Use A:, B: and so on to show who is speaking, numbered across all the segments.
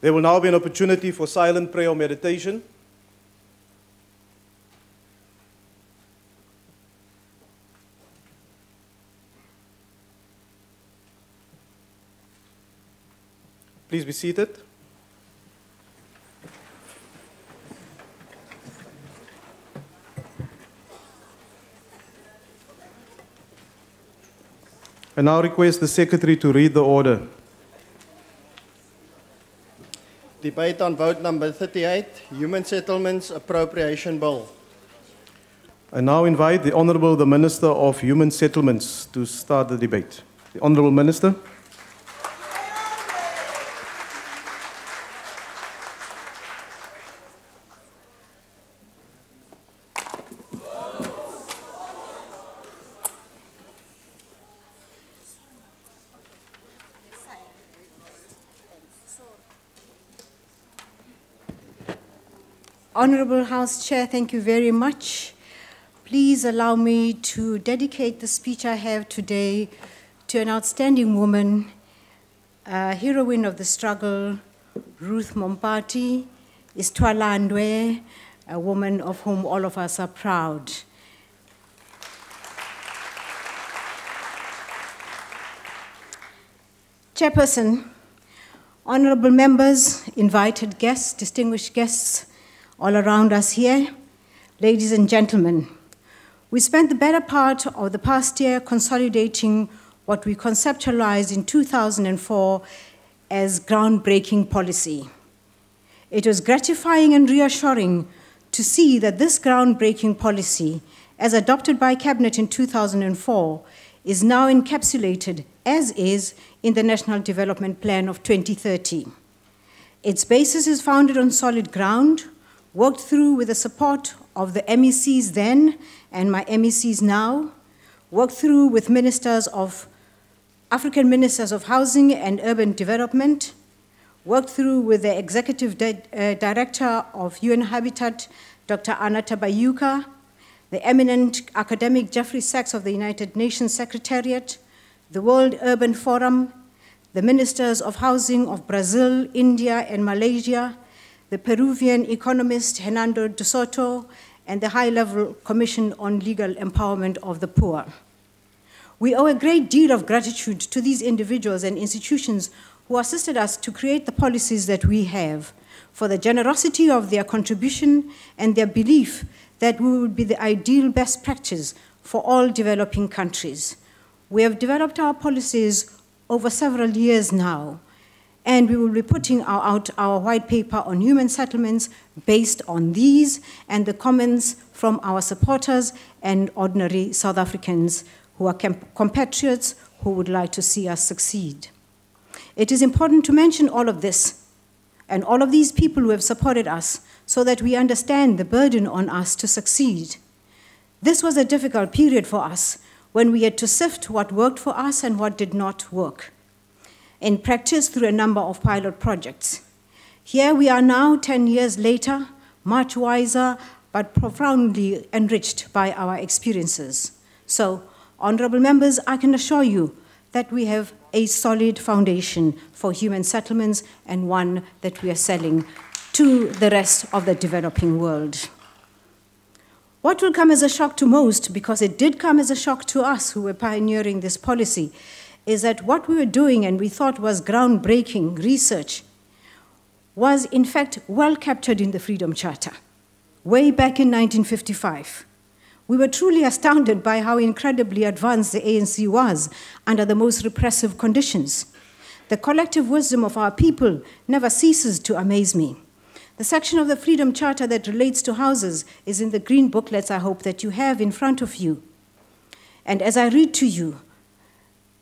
A: There will now be an opportunity for silent prayer or meditation. Please be seated. I now request the Secretary to read the order.
B: Debate on vote number 38, Human Settlements Appropriation Bill.
A: I now invite the Honourable the Minister of Human Settlements to start the debate. The Honourable Minister.
C: Honorable House Chair, thank you very much. Please allow me to dedicate the speech I have today to an outstanding woman, a heroine of the struggle, Ruth Mompati Istwalandwe, a woman of whom all of us are proud. Chairperson, honorable members, invited guests, distinguished guests, all around us here, ladies and gentlemen, we spent the better part of the past year consolidating what we conceptualized in 2004 as groundbreaking policy. It was gratifying and reassuring to see that this groundbreaking policy, as adopted by Cabinet in 2004, is now encapsulated as is in the National Development Plan of 2030. Its basis is founded on solid ground, worked through with the support of the MECs then and my MECs now, worked through with African Ministers of Housing and Urban Development, worked through with the Executive Director of UN Habitat, Dr. Anna Tabayuka, the eminent academic Jeffrey Sachs of the United Nations Secretariat, the World Urban Forum, the Ministers of Housing of Brazil, India, and Malaysia, the Peruvian economist Hernando de Soto, and the High-Level Commission on Legal Empowerment of the Poor. We owe a great deal of gratitude to these individuals and institutions who assisted us to create the policies that we have, for the generosity of their contribution and their belief that we would be the ideal best practice for all developing countries. We have developed our policies over several years now, and we will be putting out our white paper on human settlements based on these and the comments from our supporters and ordinary South Africans who are compatriots who would like to see us succeed. It is important to mention all of this and all of these people who have supported us so that we understand the burden on us to succeed. This was a difficult period for us when we had to sift what worked for us and what did not work. In practice, through a number of pilot projects. Here we are now, 10 years later, much wiser, but profoundly enriched by our experiences. So, honorable members, I can assure you that we have a solid foundation for human settlements and one that we are selling to the rest of the developing world. What will come as a shock to most, because it did come as a shock to us who were pioneering this policy, is that what we were doing and we thought was groundbreaking research was in fact well captured in the Freedom Charter, way back in 1955. We were truly astounded by how incredibly advanced the ANC was under the most repressive conditions. The collective wisdom of our people never ceases to amaze me. The section of the Freedom Charter that relates to houses is in the green booklets I hope that you have in front of you. And as I read to you,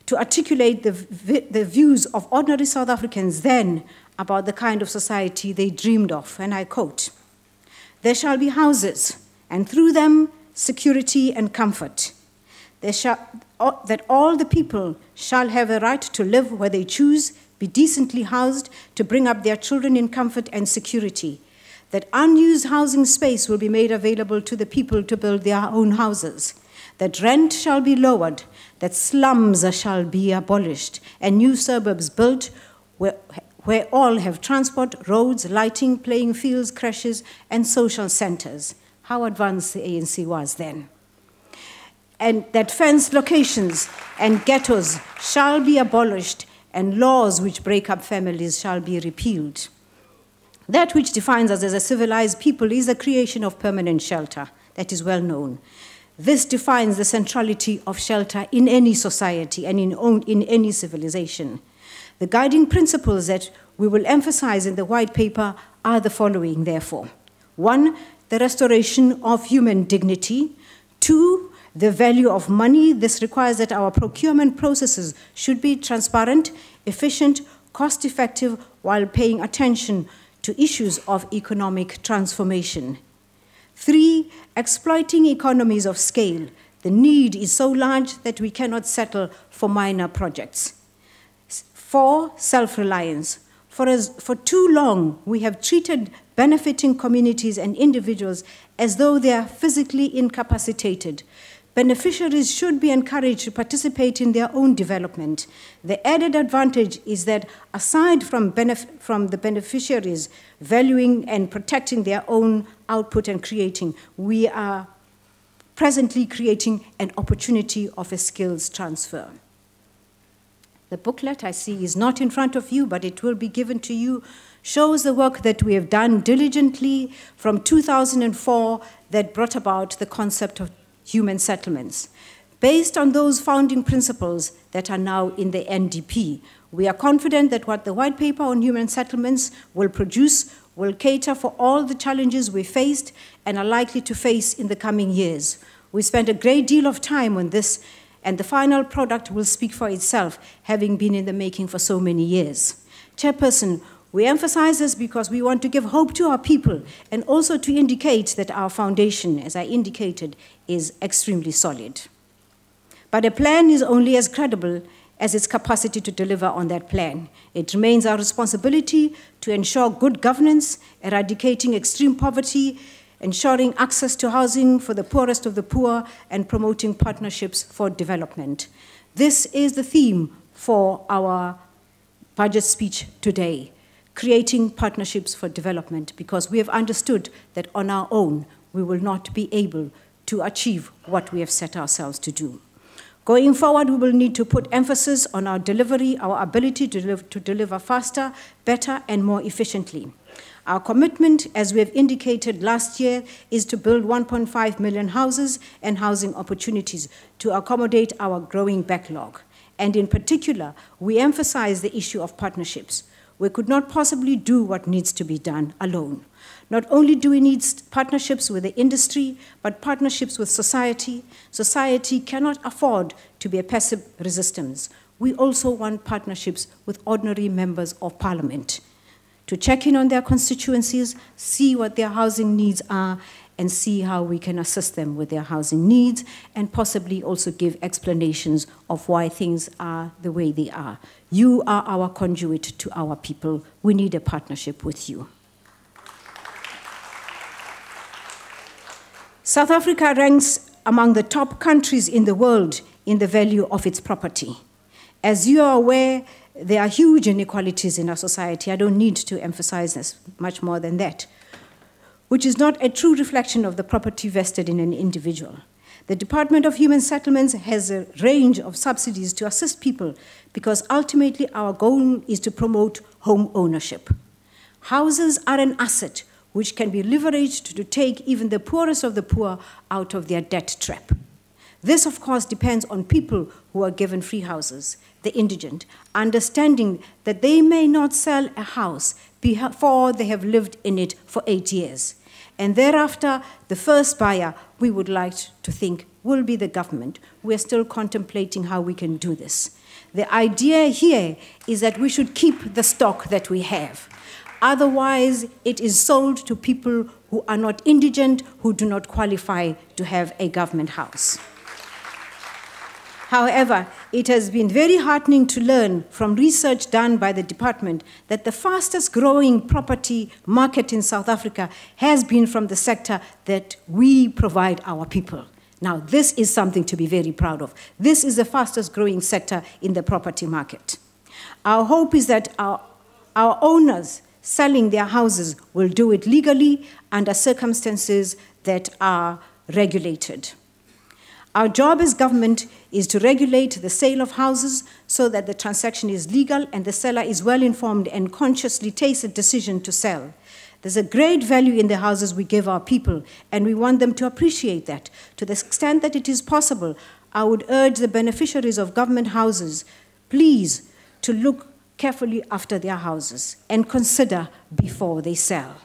C: to articulate the views of ordinary South Africans then about the kind of society they dreamed of, and I quote, "There shall be houses, and through them security and comfort. That all the people shall have a right to live where they choose, be decently housed, to bring up their children in comfort and security. That unused housing space will be made available to the people to build their own houses. That rent shall be lowered, that slums shall be abolished, and new suburbs built where all have transport, roads, lighting, playing fields, creches, and social centers. How advanced the ANC was then. And that fenced locations and ghettos shall be abolished, and laws which break up families shall be repealed. That which defines us as a civilized people is the creation of permanent shelter. That is well known. This defines the centrality of shelter in any society and in any civilization. The guiding principles that we will emphasize in the white paper are the following, therefore. 1, the restoration of human dignity. 2, the value of money. This requires that our procurement processes should be transparent, efficient, cost-effective, while paying attention to issues of economic transformation. 3, exploiting economies of scale. The need is so large that we cannot settle for minor projects. 4, self-reliance. For too long, we have treated benefiting communities and individuals as though they are physically incapacitated. Beneficiaries should be encouraged to participate in their own development. The added advantage is that aside from the beneficiaries valuing and protecting their own output and creating, we are presently creating an opportunity of a skills transfer. The booklet I see is not in front of you, but it will be given to you, shows the work that we have done diligently from 2004 that brought about the concept of human settlements. Based on those founding principles that are now in the NDP, we are confident that what the white paper on human settlements will produce will cater for all the challenges we faced and are likely to face in the coming years. We spent a great deal of time on this, and the final product will speak for itself, having been in the making for so many years. Chairperson, we emphasize this because we want to give hope to our people and also to indicate that our foundation, as I indicated, is extremely solid. But a plan is only as credible as its capacity to deliver on that plan. It remains our responsibility to ensure good governance, eradicating extreme poverty, ensuring access to housing for the poorest of the poor, and promoting partnerships for development. This is the theme for our budget speech today. Creating partnerships for development, because we have understood that on our own, we will not be able to achieve what we have set ourselves to do. Going forward, we will need to put emphasis on our delivery, our ability to deliver faster, better, and more efficiently. Our commitment, as we have indicated last year, is to build 1.5 million houses and housing opportunities to accommodate our growing backlog. And in particular, we emphasize the issue of partnerships. We could not possibly do what needs to be done alone. Not only do we need partnerships with the industry, but partnerships with society. Society cannot afford to be a passive resistance. We also want partnerships with ordinary members of parliament to check in on their constituencies, see what their housing needs are, and see how we can assist them with their housing needs, and possibly also give explanations of why things are the way they are. You are our conduit to our people. We need a partnership with you. South Africa ranks among the top countries in the world in the value of its property. As you are aware, there are huge inequalities in our society. I don't need to emphasize this much more than that, which is not a true reflection of the property vested in an individual. The Department of Human Settlements has a range of subsidies to assist people because ultimately our goal is to promote home ownership. Houses are an asset which can be leveraged to take even the poorest of the poor out of their debt trap. This, of course, depends on people who are given free houses, the indigent, understanding that they may not sell a house before they have lived in it for 8 years. And thereafter, the first buyer, we would like to think, will be the government. We're still contemplating how we can do this. The idea here is that we should keep the stock that we have. Otherwise, it is sold to people who are not indigent, who do not qualify to have a government house. However, it has been very heartening to learn from research done by the department that the fastest growing property market in South Africa has been from the sector that we provide our people. Now, this is something to be very proud of. This is the fastest growing sector in the property market. Our hope is that Our owners selling their houses will do it legally under circumstances that are regulated. Our job as government is to regulate the sale of houses so that the transaction is legal and the seller is well informed and consciously takes a decision to sell. There's a great value in the houses we give our people, and we want them to appreciate that. To the extent that it is possible, I would urge the beneficiaries of government houses, please, to look carefully after their houses and consider before they sell.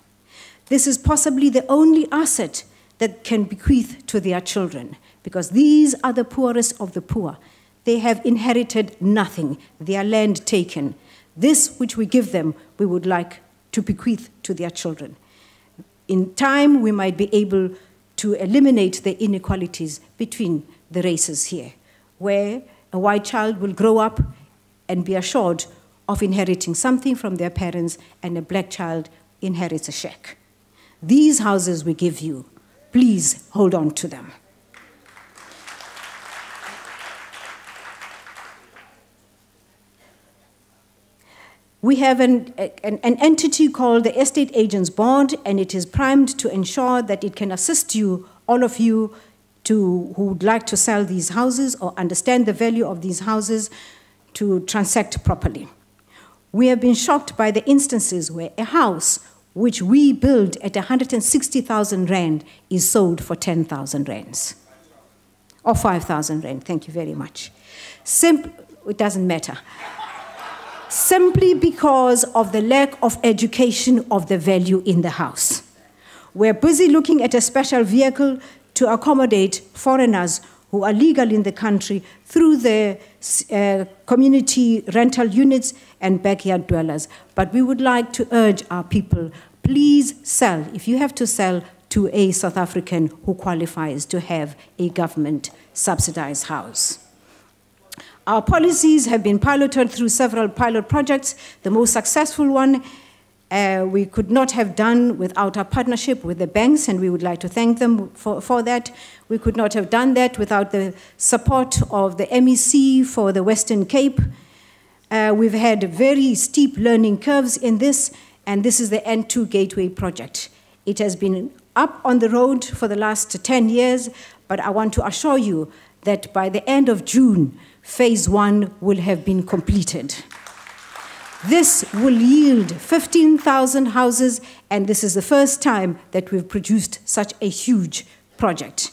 C: This is possibly the only asset that can bequeath to their children, because these are the poorest of the poor. They have inherited nothing, their land taken. This which we give them, we would like to bequeath to their children. In time, we might be able to eliminate the inequalities between the races here, where a white child will grow up and be assured of inheriting something from their parents, and a black child inherits a shack. These houses we give you, please hold on to them. We have an entity called the Estate Agents Board, and it is primed to ensure that it can assist you, all of you, who would like to sell these houses or understand the value of these houses, to transact properly. We have been shocked by the instances where a house which we build at 160,000 rand is sold for 10,000 rands. Or 5,000 rand, thank you very much. It doesn't matter. Simply because of the lack of education of the value in the house. We're busy looking at a special vehicle to accommodate foreigners who are legal in the country through the community rental units and backyard dwellers. But we would like to urge our people, please sell, if you have to sell, to a South African who qualifies to have a government subsidized house. Our policies have been piloted through several pilot projects. The most successful one we could not have done without our partnership with the banks, and we would like to thank them for that. We could not have done that without the support of the MEC for the Western Cape. We've had very steep learning curves in this, and this is the N2 Gateway project. It has been up on the road for the last 10 years, but I want to assure you that by the end of June, phase 1 will have been completed. This will yield 15,000 houses, and this is the first time that we've produced such a huge project.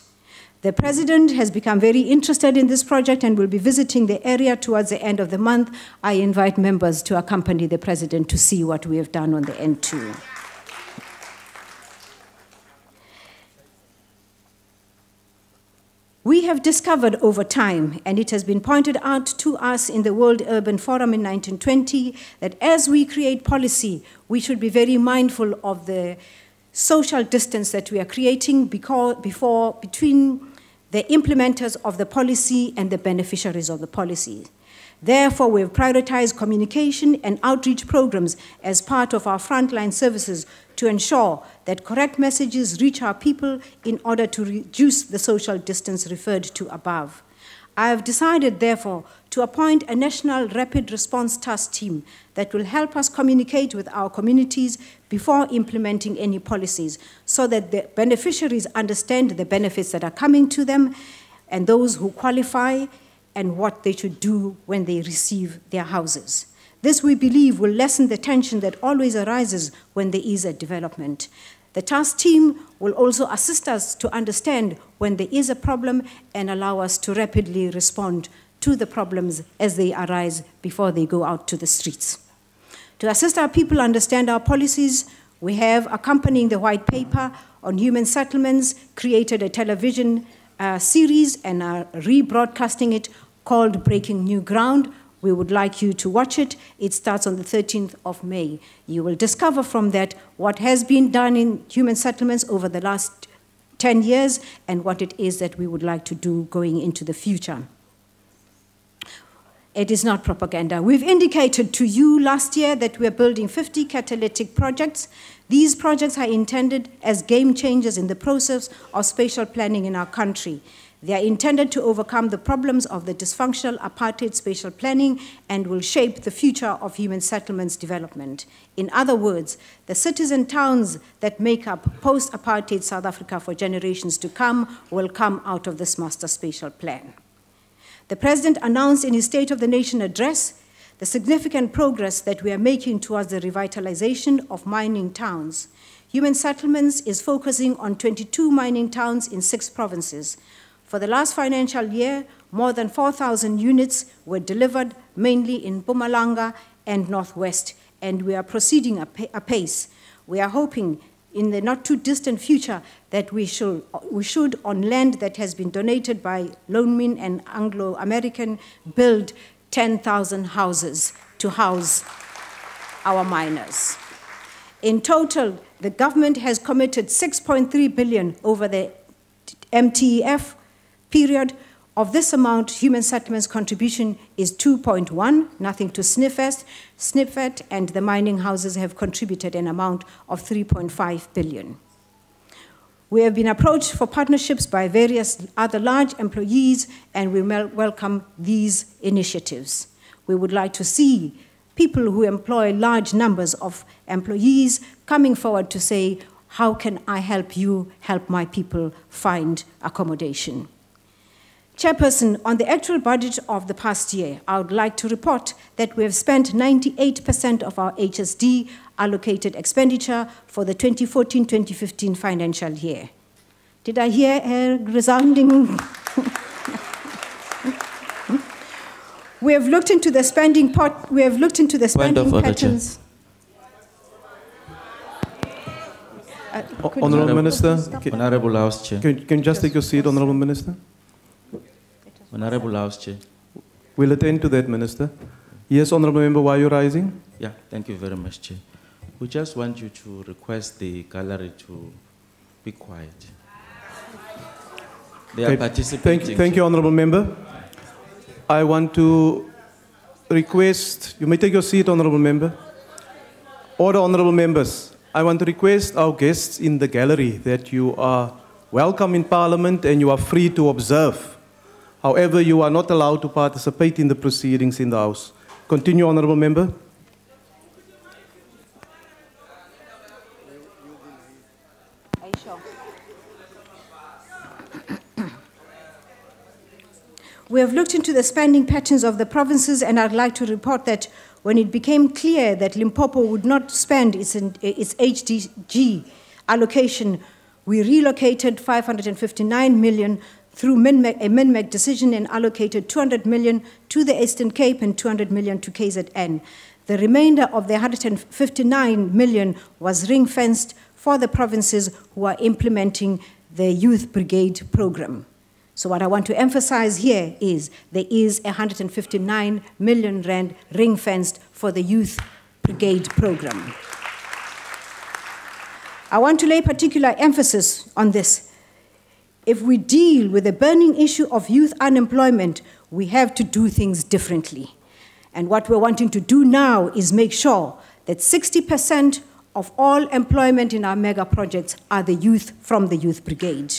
C: The President has become very interested in this project and will be visiting the area towards the end of the month. I invite members to accompany the President to see what we have done on the N2. We have discovered over time, and it has been pointed out to us in the World Urban Forum in 1920, that as we create policy, we should be very mindful of the social distance that we are creating between the implementers of the policy and the beneficiaries of the policy. Therefore, we have prioritized communication and outreach programs as part of our frontline services to ensure that correct messages reach our people in order to reduce the social distance referred to above. I have decided, therefore, to appoint a national rapid response task team that will help us communicate with our communities before implementing any policies, so that the beneficiaries understand the benefits that are coming to them and those who qualify and what they should do when they receive their houses. This, we believe, will lessen the tension that always arises when there is a development. The task team will also assist us to understand when there is a problem and allow us to rapidly respond to the problems as they arise before they go out to the streets. To assist our people understand our policies, we have, accompanying the white paper on human settlements, created a television series and are rebroadcasting it called Breaking New Ground. We would like you to watch it. It starts on the 13th of May. You will discover from that what has been done in human settlements over the last 10 years and what it is that we would like to do going into the future. It is not propaganda. We've indicated to you last year that we're building 50 catalytic projects. These projects are intended as game changers in the process of spatial planning in our country. They are intended to overcome the problems of the dysfunctional apartheid spatial planning and will shape the future of human settlements development. In other words, the cities and towns that make up post-apartheid South Africa for generations to come will come out of this master spatial plan. The President announced in his State of the Nation address the significant progress that we are making towards the revitalization of mining towns. Human Settlements is focusing on 22 mining towns in 6 provinces. For the last financial year, more than 4,000 units were delivered, mainly in Mpumalanga and Northwest, and we are proceeding apace. We are hoping in the not too distant future that we should, on land that has been donated by Loanmin and Anglo-American, build 10,000 houses to house our miners. In total, the government has committed 6.3 billion over the MTEF period. Of this amount, Human Settlements contribution is 2.1, nothing to sniff at, and the mining houses have contributed an amount of 3.5 billion. We have been approached for partnerships by various other large employees, and we welcome these initiatives. We would like to see people who employ large numbers of employees coming forward to say, how can I help you help my people find accommodation? Chairperson, on the actual budget of the past year, I would like to report that we have spent 98% of our HSD allocated expenditure for the 2014-2015 financial year. Did I hear a resounding? We have looked into the spending pot. We have looked into the spending patterns.
A: Honourable Minister,
D: Honourable House Chair.
A: Can you just take your seat, Honourable Minister?
D: Honourable House Chair.
A: We'll attend to that, Minister. Yes, Honourable Member, why are you rising?
D: Yeah, thank you very much, Chair. We just want you to request the gallery to be quiet. They are participating.
A: Thank you, Honourable Member. I want to request, you may take your seat, Honourable Member. Order, Honourable Members. I want to request our guests in the gallery that you are welcome in Parliament and you are free to observe. However, you are not allowed to participate in the proceedings in the House. Continue, Honourable Member.
C: Are you sure? We have looked into the spending patterns of the provinces, and I'd like to report that when it became clear that Limpopo would not spend its HDG allocation, we relocated 559 million through a MINMEC decision and allocated 200 million to the Eastern Cape and 200 million to KZN. The remainder of the 159 million was ring-fenced for the provinces who are implementing the Youth Brigade program. So what I want to emphasize here is there is 159 million rand ring-fenced for the Youth Brigade program. I want to lay particular emphasis on this. If we deal with the burning issue of youth unemployment, we have to do things differently. And what we're wanting to do now is make sure that 60% of all employment in our mega projects are the youth from the Youth Brigade.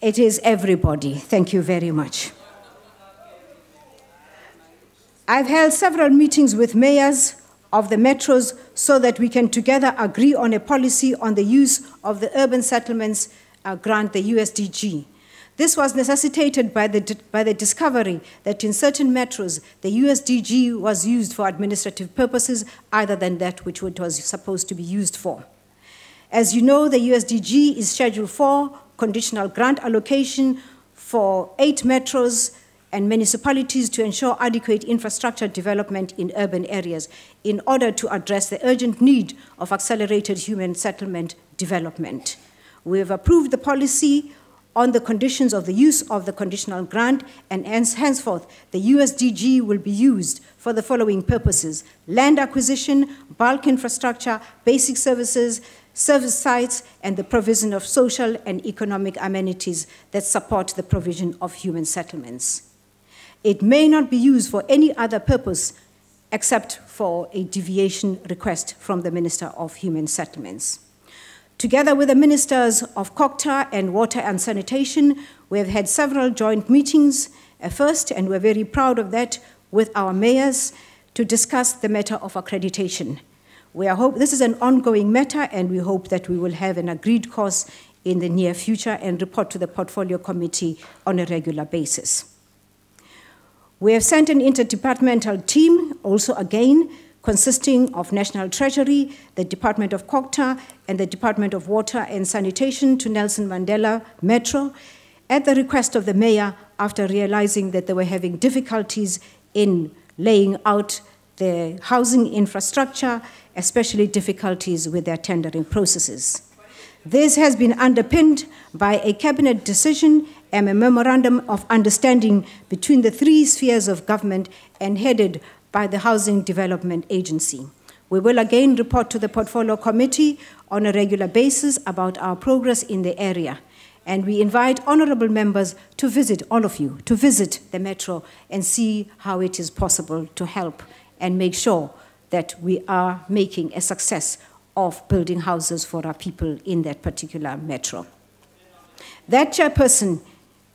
C: It is everybody. Thank you very much. I've held several meetings with mayors of the metros so that we can together agree on a policy on the use of the urban settlements grant, the USDG. This was necessitated by the discovery that in certain metros, the USDG was used for administrative purposes other than that which it was supposed to be used for. As you know, the USDG is Schedule 4, conditional grant allocation for 8 metros and municipalities to ensure adequate infrastructure development in urban areas in order to address the urgent need of accelerated human settlement development. We have approved the policy on the conditions of the use of the conditional grant, and henceforth, the USDG will be used for the following purposes: land acquisition, bulk infrastructure, basic services, service sites, and the provision of social and economic amenities that support the provision of human settlements. It may not be used for any other purpose except for a deviation request from the Minister of Human Settlements. Together with the Ministers of COGTA and Water and Sanitation, we have had several joint meetings first, and we're very proud of that, with our mayors to discuss the matter of accreditation. This is an ongoing matter, and we hope that we will have an agreed course in the near future and report to the Portfolio Committee on a regular basis. We have sent an interdepartmental team, also again, consisting of National Treasury, the Department of COGTA, and the Department of Water and Sanitation to Nelson Mandela Metro, at the request of the mayor after realizing that they were having difficulties in laying out the housing infrastructure, especially difficulties with their tendering processes. This has been underpinned by a cabinet decision and a memorandum of understanding between the three spheres of government and headed by the Housing Development Agency. We will again report to the Portfolio Committee on a regular basis about our progress in the area. And we invite honorable members to visit, all of you, to visit the Metro and see how it is possible to help and make sure that we are making a success of building houses for our people in that particular Metro. That chairperson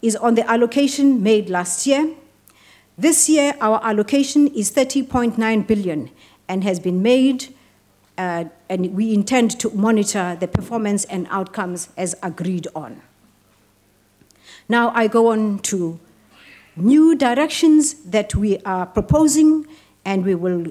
C: is on the allocation made last year. This year, our allocation is 30.9 billion and has been made, and we intend to monitor the performance and outcomes as agreed on. Now I go on to new directions that we are proposing and we will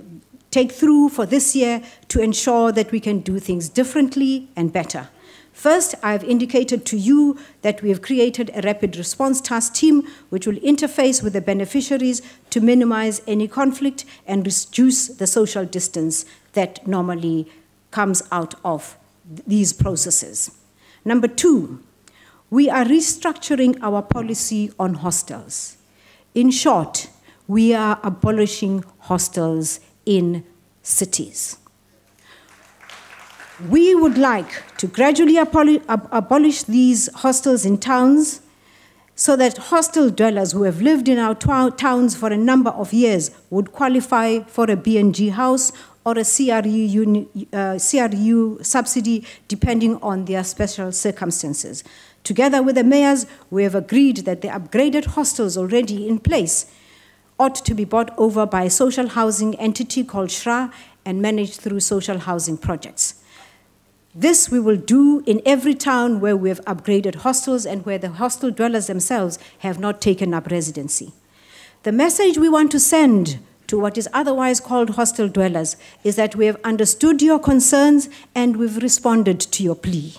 C: take through for this year to ensure that we can do things differently and better. First, I've indicated to you that we have created a rapid response task team which will interface with the beneficiaries to minimize any conflict and reduce the social distance that normally comes out of these processes. Number two, we are restructuring our policy on hostels. In short, we are abolishing hostels in cities. We would like to gradually abolish these hostels in towns so that hostel dwellers who have lived in our towns for a number of years would qualify for a B&G house or a CRU subsidy depending on their special circumstances. Together with the mayors, we have agreed that the upgraded hostels already in place ought to be bought over by a social housing entity called SHRA and managed through social housing projects. This we will do in every town where we have upgraded hostels and where the hostel dwellers themselves have not taken up residency. The message we want to send to what is otherwise called hostel dwellers is that we have understood your concerns and we've responded to your plea.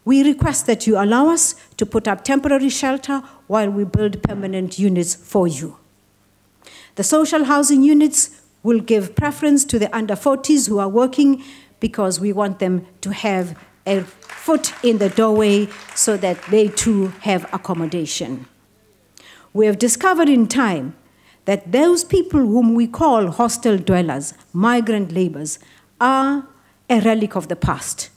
C: We request that you allow us to put up temporary shelter while we build permanent units for you. The social housing units will give preference to the under 40s who are working because we want them to have a foot in the doorway so that they too have accommodation. We have discovered in time that those people whom we call hostel dwellers, migrant laborers, are a relic of the past.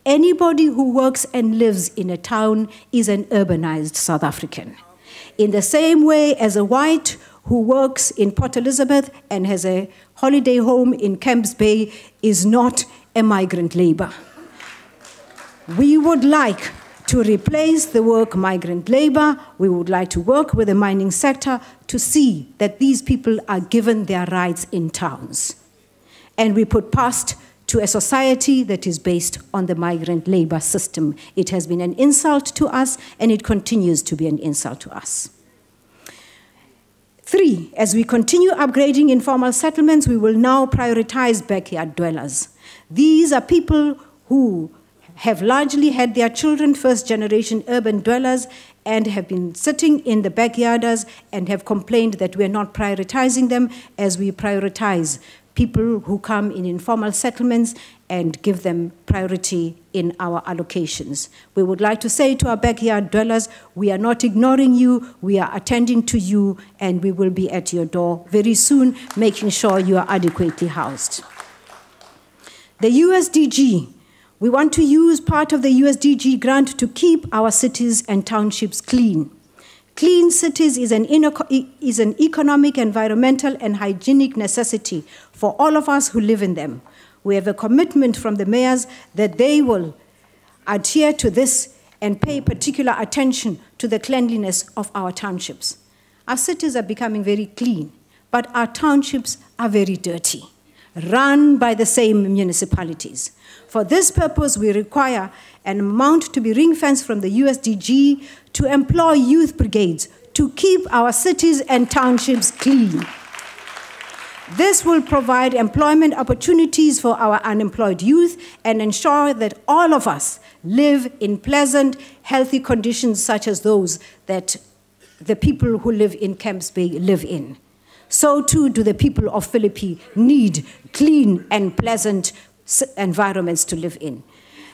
C: Anybody who works and lives in a town is an urbanized South African. In the same way as a white who works in Port Elizabeth and has a holiday home in Camps Bay is not a migrant labor. We would like to replace the word migrant labor. We would like to work with the mining sector to see that these people are given their rights in towns. And we put past to a society that is based on the migrant labor system. It has been an insult to us, and it continues to be an insult to us. 3, as we continue upgrading informal settlements, we will now prioritize backyard dwellers. These are people who have largely had their children first-generation urban dwellers and have been sitting in the backyarders and have complained that we're not prioritizing them as we prioritize people who come in informal settlements and give them priority in our allocations. We would like to say to our backyard dwellers, we are not ignoring you, we are attending to you, and we will be at your door very soon, making sure you are adequately housed. The USDG, we want to use part of the USDG grant to keep our cities and townships clean. Clean cities is an economic, environmental, and hygienic necessity for all of us who live in them. We have a commitment from the mayors that they will adhere to this and pay particular attention to the cleanliness of our townships. Our cities are becoming very clean, but our townships are very dirty, run by the same municipalities. For this purpose, we require an amount to be ring-fenced from the USDG to employ youth brigades to keep our cities and townships clean. This will provide employment opportunities for our unemployed youth and ensure that all of us live in pleasant, healthy conditions such as those that the people who live in Camps Bay live in. So too do the people of Philippi need clean and pleasant environments to live in.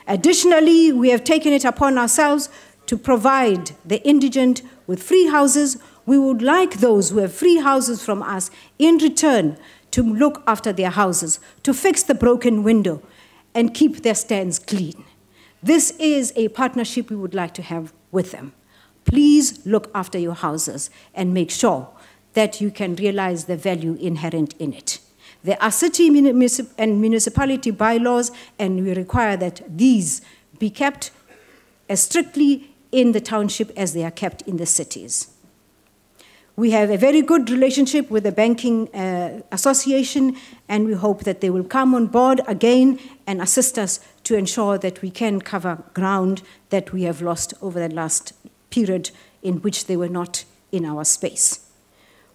C: Additionally, we have taken it upon ourselves to provide the indigent with free houses. We would like those who have free houses from us in return to look after their houses, to fix the broken window, and keep their stands clean. This is a partnership we would like to have with them. Please look after your houses and make sure that you can realize the value inherent in it. There are city and municipality bylaws, and we require that these be kept as strictly in the township as they are kept in the cities. We have a very good relationship with the Banking Association, and we hope that they will come on board again and assist us to ensure that we can cover ground that we have lost over the last period in which they were not in our space.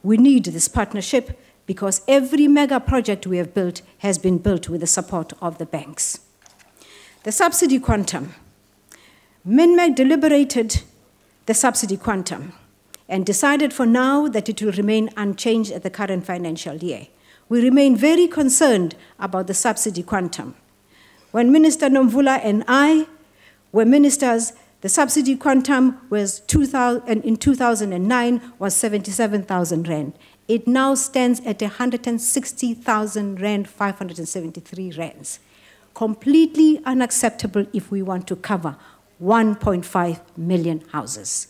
C: We need this partnership because every mega project we have built has been built with the support of the banks. The subsidy quantum. MINMEC deliberated the subsidy quantum and decided for now that it will remain unchanged at the current financial year. We remain very concerned about the subsidy quantum. When Minister Nomvula and I were ministers, the subsidy quantum was in 2009 was 77,000 rand. It now stands at 160,000 rand, 573 rands. Completely unacceptable if we want to cover 1.5 million houses.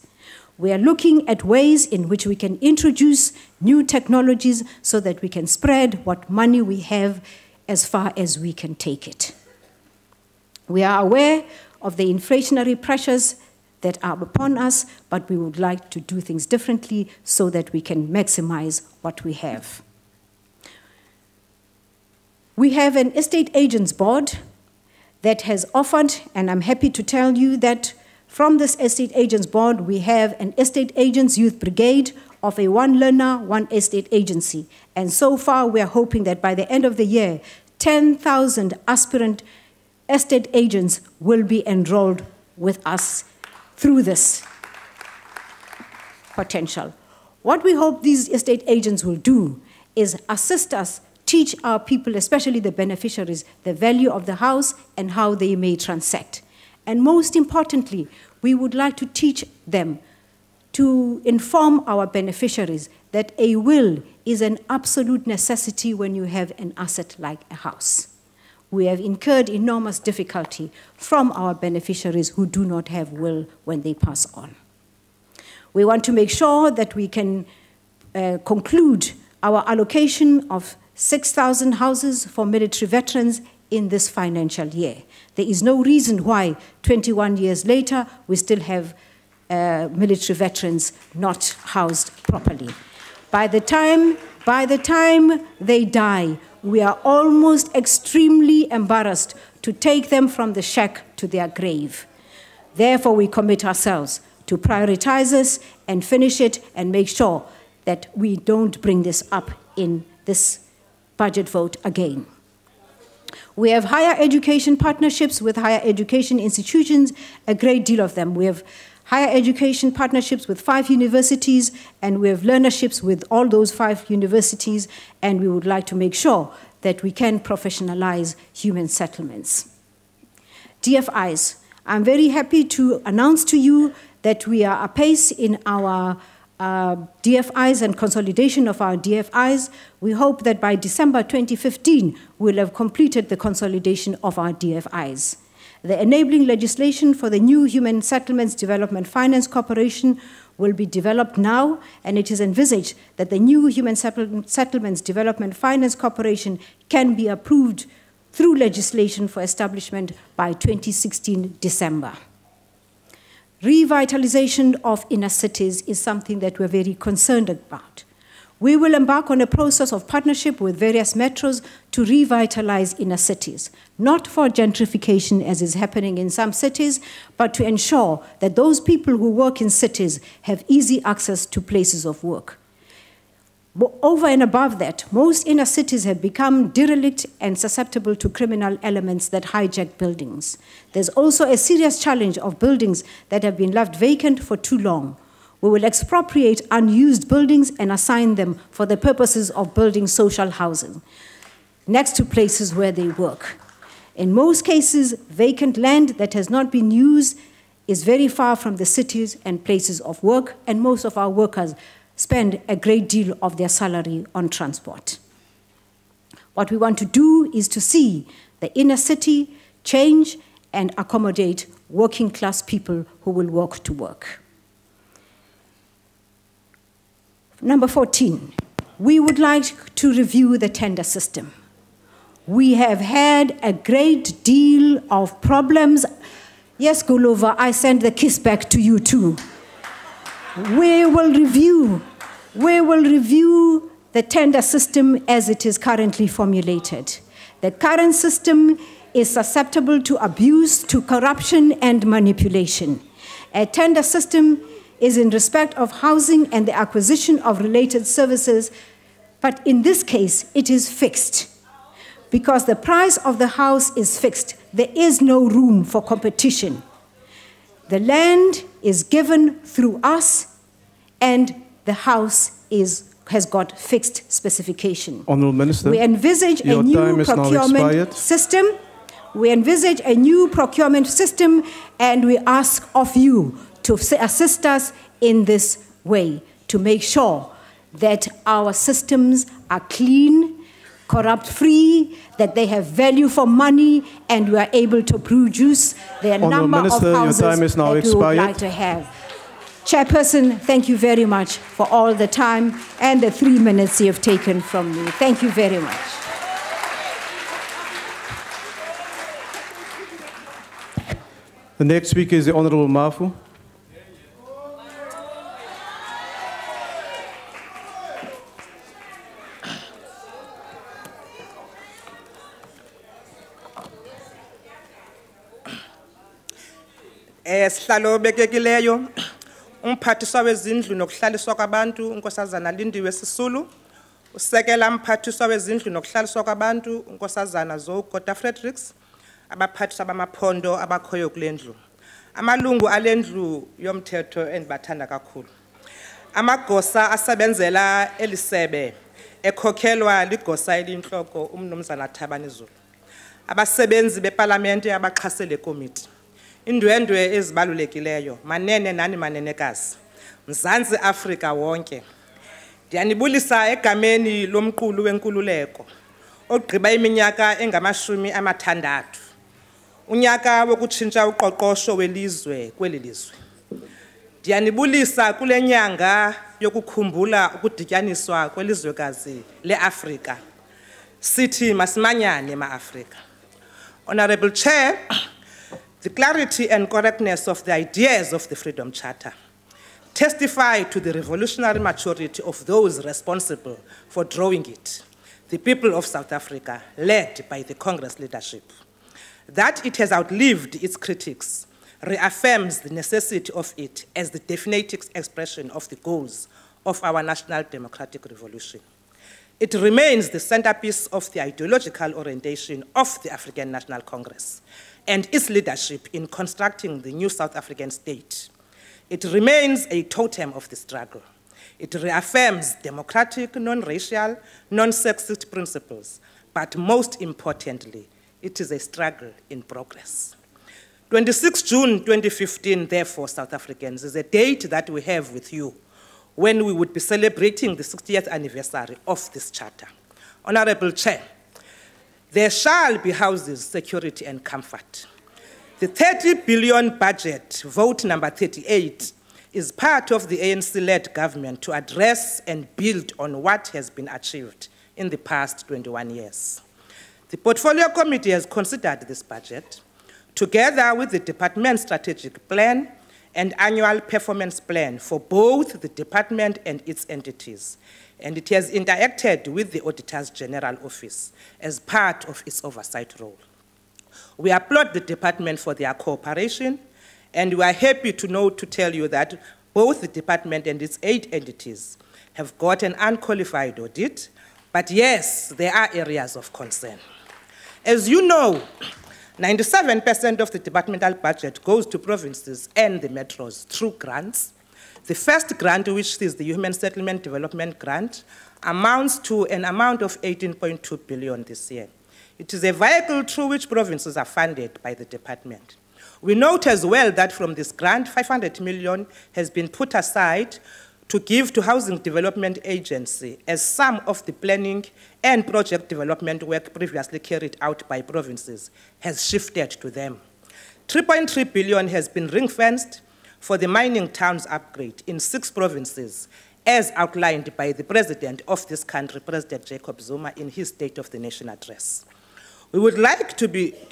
C: We are looking at ways in which we can introduce new technologies so that we can spread what money we have as far as we can take it. We are aware of the inflationary pressures that are upon us, but we would like to do things differently so that we can maximize what we have. We have an estate agents board that has offered, and I'm happy to tell you that from this estate agents board, we have an estate agents youth brigade of a one learner, one estate agency. And so far, we are hoping that by the end of the year, 10,000 aspirant estate agents will be enrolled with us through this potential. What we hope these estate agents will do is assist us, teach our people, especially the beneficiaries, the value of the house and how they may transact. And most importantly, we would like to teach them to inform our beneficiaries that a will is an absolute necessity when you have an asset like a house. We have incurred enormous difficulty from our beneficiaries who do not have will when they pass on. We want to make sure that we can conclude our allocation of 6,000 houses for military veterans in this financial year. There is no reason why 21 years later we still have military veterans not housed properly. By the time they die, we are almost extremely embarrassed to take them from the shack to their grave. Therefore, we commit ourselves to prioritize this and finish it and make sure that we don't bring this up in this budget vote again. We have higher education partnerships with higher education institutions, a great deal of them. We have higher education partnerships with 5 universities, and we have learnerships with all those 5 universities, and we would like to make sure that we can professionalize human settlements. DFIs. I'm very happy to announce to you that we are apace in our DFIs and consolidation of our DFIs. We hope that by December 2015, we'll have completed the consolidation of our DFIs. The enabling legislation for the new Human Settlements Development Finance Corporation will be developed now, and it is envisaged that the new Human Settlements Development Finance Corporation can be approved through legislation for establishment by 2016 December. Revitalization of inner cities is something that we're very concerned about. We will embark on a process of partnership with various metros to revitalize inner cities, not for gentrification as is happening in some cities, but to ensure that those people who work in cities have easy access to places of work. Over and above that, most inner cities have become derelict and susceptible to criminal elements that hijack buildings. There's also a serious challenge of buildings that have been left vacant for too long. We will expropriate unused buildings and assign them for the purposes of building social housing next to places where they work. In most cases, vacant land that has not been used is very far from the cities and places of work, and most of our workers spend a great deal of their salary on transport. What we want to do is to see the inner city change and accommodate working class people who will walk to work. Number 14, we would like to review the tender system. We have had a great deal of problems. Yes, Gulova, I send the kiss back to you too. We will review the tender system as it is currently formulated. The current system is susceptible to abuse, to corruption and manipulation. A tender system is in respect of housing and the acquisition of related services, but in this case, it is fixed. Because the price of the house is fixed, there is no room for competition. The land is given through us, and the house has got fixed specification.
A: Honourable Minister,
C: we envisage a new procurement system. We envisage a new procurement system, and we ask of you to assist us in this way, to make sure that our systems are clean, corrupt-free, that they have value for money, and we are able to produce the number of houses that we would like to have. Chairperson, thank you very much for all the time and the 3 minutes you have taken from me. Thank you very much.
A: The next speaker is the Honourable Mafu.
E: Sihlalo bekekileyo umphathiswa wezindlu nokuhlaliswa kwabantu unkosazana Lindiwe Sisulu, usekela mphathiswa wezindlu nokuhlaliswa kwabantu unkosazana Zowukota Fredericks, abaphathiswa bamaphondo abakhoyo kulendlu, amalungu alendlu yomthetho endibathanda kakhulu, amagosa asebenzela elisebe ekhokhelwa ligosa elinhloko umnumzana Thabani Zulu, abasebenzi beparlamente abaxhasele komiti, indwendwe ezibalulekileyo, manene nani manenekazi, Mzansi Afrika wonke. Ndiyanibulisa egameni lomqulu wenkululeko, ogqiba iminyaka engama-60, unyaka wokutshintsha uqoqosho welizwe kweli lizwe. Ndiyanibulisa kule nyanga yokukhumbula ukudityaniswa kwelizwekazi leAfrika. Sithi masimanyane ma-Afrika. Honourable Chair, the clarity and correctness of the ideas of the Freedom Charter testify to the revolutionary maturity of those responsible for drawing it, the people of South Africa, led by the Congress leadership. That it has outlived its critics reaffirms the necessity of it as the definitive expression of the goals of our national democratic revolution. It remains the centerpiece of the ideological orientation of the African National Congress and its leadership in constructing the new South African state. It remains a totem of the struggle. It reaffirms democratic, non-racial, non-sexist principles, but most importantly, it is a struggle in progress. 26 June 2015, therefore, South Africans, is a date that we have with you when we would be celebrating the 60th anniversary of this charter. Honourable Chair, there shall be houses, security and comfort. The 30 billion budget, vote number 38, is part of the ANC-led government to address and build on what has been achieved in the past 21 years. The Portfolio Committee has considered this budget, together with the department's strategic plan and annual performance plan for both the department and its entities, and it has interacted with the Auditor's General Office as part of its oversight role. We applaud the department for their cooperation, and we are happy to tell you that both the department and its 8 entities have got an unqualified audit, but yes, there are areas of concern. As you know, 97% of the departmental budget goes to provinces and the metros through grants. The first grant, which is the Human Settlement Development Grant, amounts to an amount of 18.2 billion this year. It is a vehicle through which provinces are funded by the department. We note as well that from this grant, 500 million has been put aside to give to Housing Development Agency, as some of the planning and project development work previously carried out by provinces has shifted to them. 3.3 billion has been ring-fenced for the mining towns upgrade in 6 provinces, as outlined by the president of this country, President Jacob Zuma, in his State of the Nation address. We would like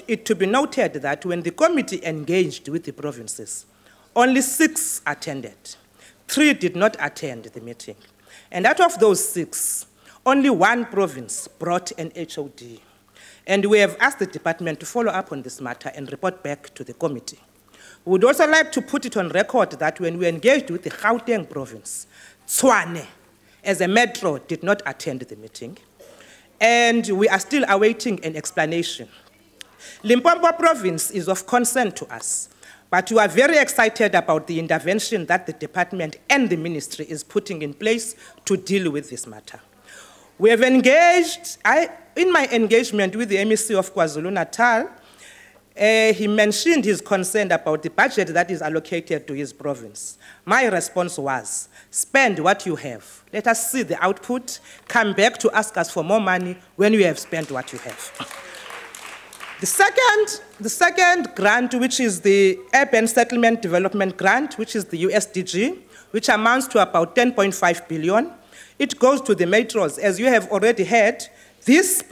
E: it to be noted that when the committee engaged with the provinces, only 6 attended. 3 did not attend the meeting. And out of those 6, only 1 province brought an HOD. And we have asked the department to follow up on this matter and report back to the committee. We would also like to put it on record that when we engaged with the Gauteng province, Tshwane, as a metro, did not attend the meeting. And we are still awaiting an explanation. Limpopo province is of concern to us, but we are very excited about the intervention that the department and the ministry is putting in place to deal with this matter. We have engaged, in my engagement with the MEC of KwaZulu-Natal, he mentioned his concern about the budget that is allocated to his province. My response was, spend what you have. Let us see the output, come back to ask us for more money when you have spent what you have. The second grant, which is the Urban Settlement Development Grant, which is the USDG, which amounts to about 10.5 billion. It goes to the metros. As you have already heard, this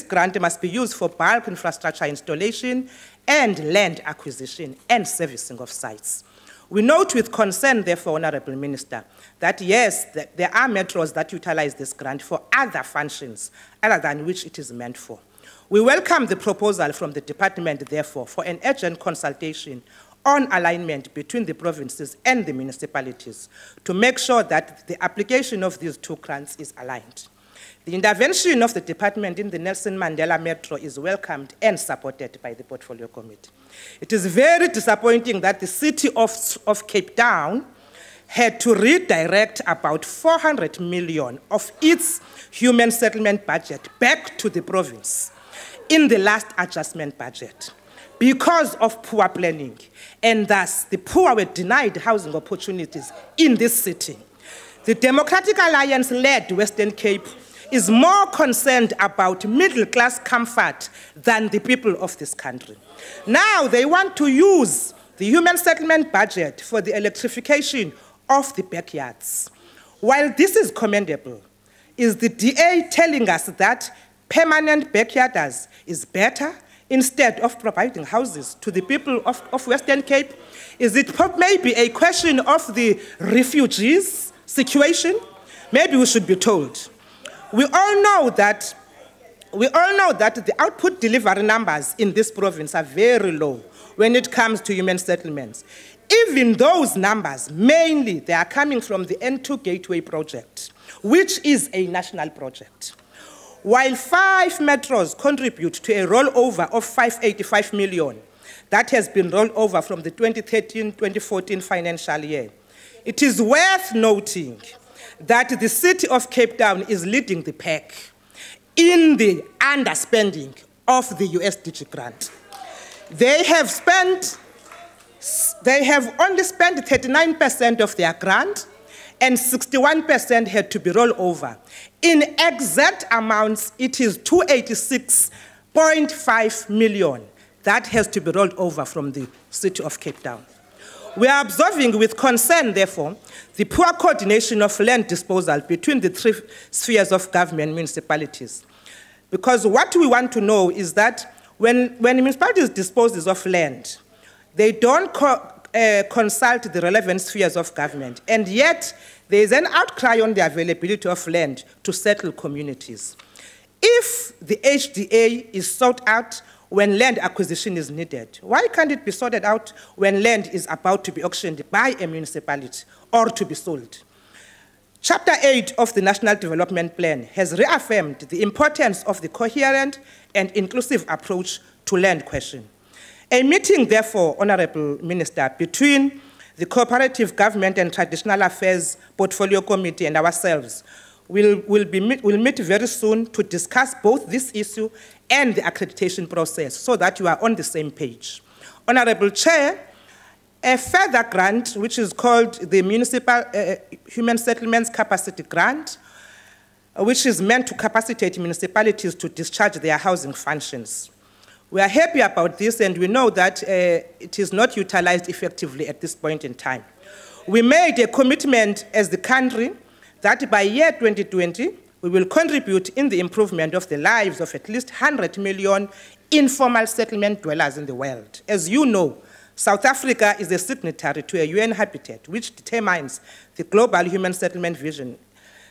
E: grant must be used for bulk infrastructure installation and land acquisition and servicing of sites. We note with concern, therefore, Honorable Minister, that yes, there are metros that utilize this grant for other functions other than which it is meant for. We welcome the proposal from the department, therefore, for an urgent consultation on alignment between the provinces and the municipalities to make sure that the application of these 2 grants is aligned. The intervention of the department in the Nelson Mandela Metro is welcomed and supported by the Portfolio Committee. It is very disappointing that the city of Cape Town had to redirect about 400 million of its human settlement budget back to the province in the last adjustment budget because of poor planning, and thus the poor were denied housing opportunities in this city. The Democratic Alliance-led Western Cape is more concerned about middle-class comfort than the people of this country. Now they want to use the human settlement budget for the electrification of the backyards. While this is commendable, is the DA telling us that permanent backyarders is better instead of providing houses to the people of Western Cape? Is it maybe a question of the refugees situation? Maybe we should be told. We all know that the output delivery numbers in this province are very low when it comes to human settlements. Even those numbers, mainly, they are coming from the N2 Gateway project, which is a national project. While 5 metros contribute to a rollover of 585 million, that has been rolled over from the 2013-2014 financial year, it is worth noting that the city of Cape Town is leading the pack in the underspending of the USDG grant. They have only spent 39% of their grant, and 61% had to be rolled over. In exact amounts, it is 286.5 million that has to be rolled over from the city of Cape Town. We are observing with concern, therefore, the poor coordination of land disposal between the 3 spheres of government municipalities. Because what we want to know is that when municipalities dispose of land, they don't consult the relevant spheres of government, and yet there is an outcry on the availability of land to settle communities. If the HDA is sought out when land acquisition is needed, why can't it be sorted out when land is about to be auctioned by a municipality or to be sold? Chapter 8 of the National Development Plan has reaffirmed the importance of the coherent and inclusive approach to land question. A meeting, therefore, Honorable Minister, between the Cooperative Government and Traditional Affairs Portfolio Committee and ourselves will meet very soon to discuss both this issue and the accreditation process so that you are on the same page. Honorable Chair, a further grant, which is called the Municipal Human Settlements Capacity Grant, which is meant to capacitate municipalities to discharge their housing functions. We are happy about this, and we know that it is not utilized effectively at this point in time. We made a commitment as the country that by year 2020, we will contribute in the improvement of the lives of at least 100 million informal settlement dwellers in the world. As you know, South Africa is a signatory to a UN Habitat, which determines the global human settlement vision.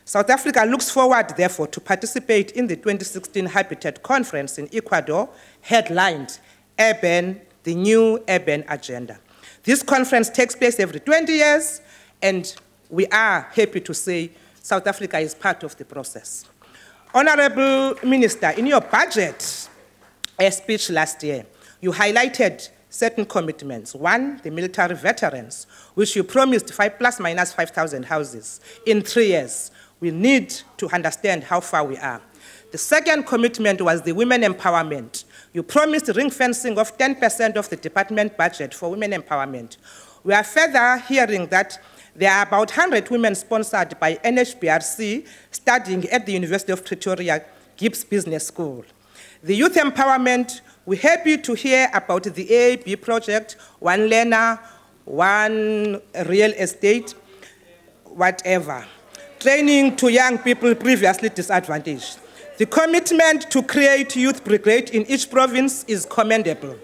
E: South Africa looks forward, therefore, to participate in the 2016 Habitat Conference in Ecuador, headlined the New Urban Agenda. This conference takes place every 20 years, and we are happy to say South Africa is part of the process. Honorable Minister, in your budget speech last year, you highlighted certain commitments. One, the military veterans, which you promised plus minus 5,000 houses in 3 years. We need to understand how far we are. The second commitment was the women empowerment. You promised ring fencing of 10% of the department budget for women empowerment. We are further hearing that there are about 100 women sponsored by NHBRC studying at the University of Pretoria Gibbs Business School. The youth empowerment, we're happy to hear about the AAB project, one learner, one real estate, whatever. Training to young people previously disadvantaged. The commitment to create youth brigade in each province is commendable.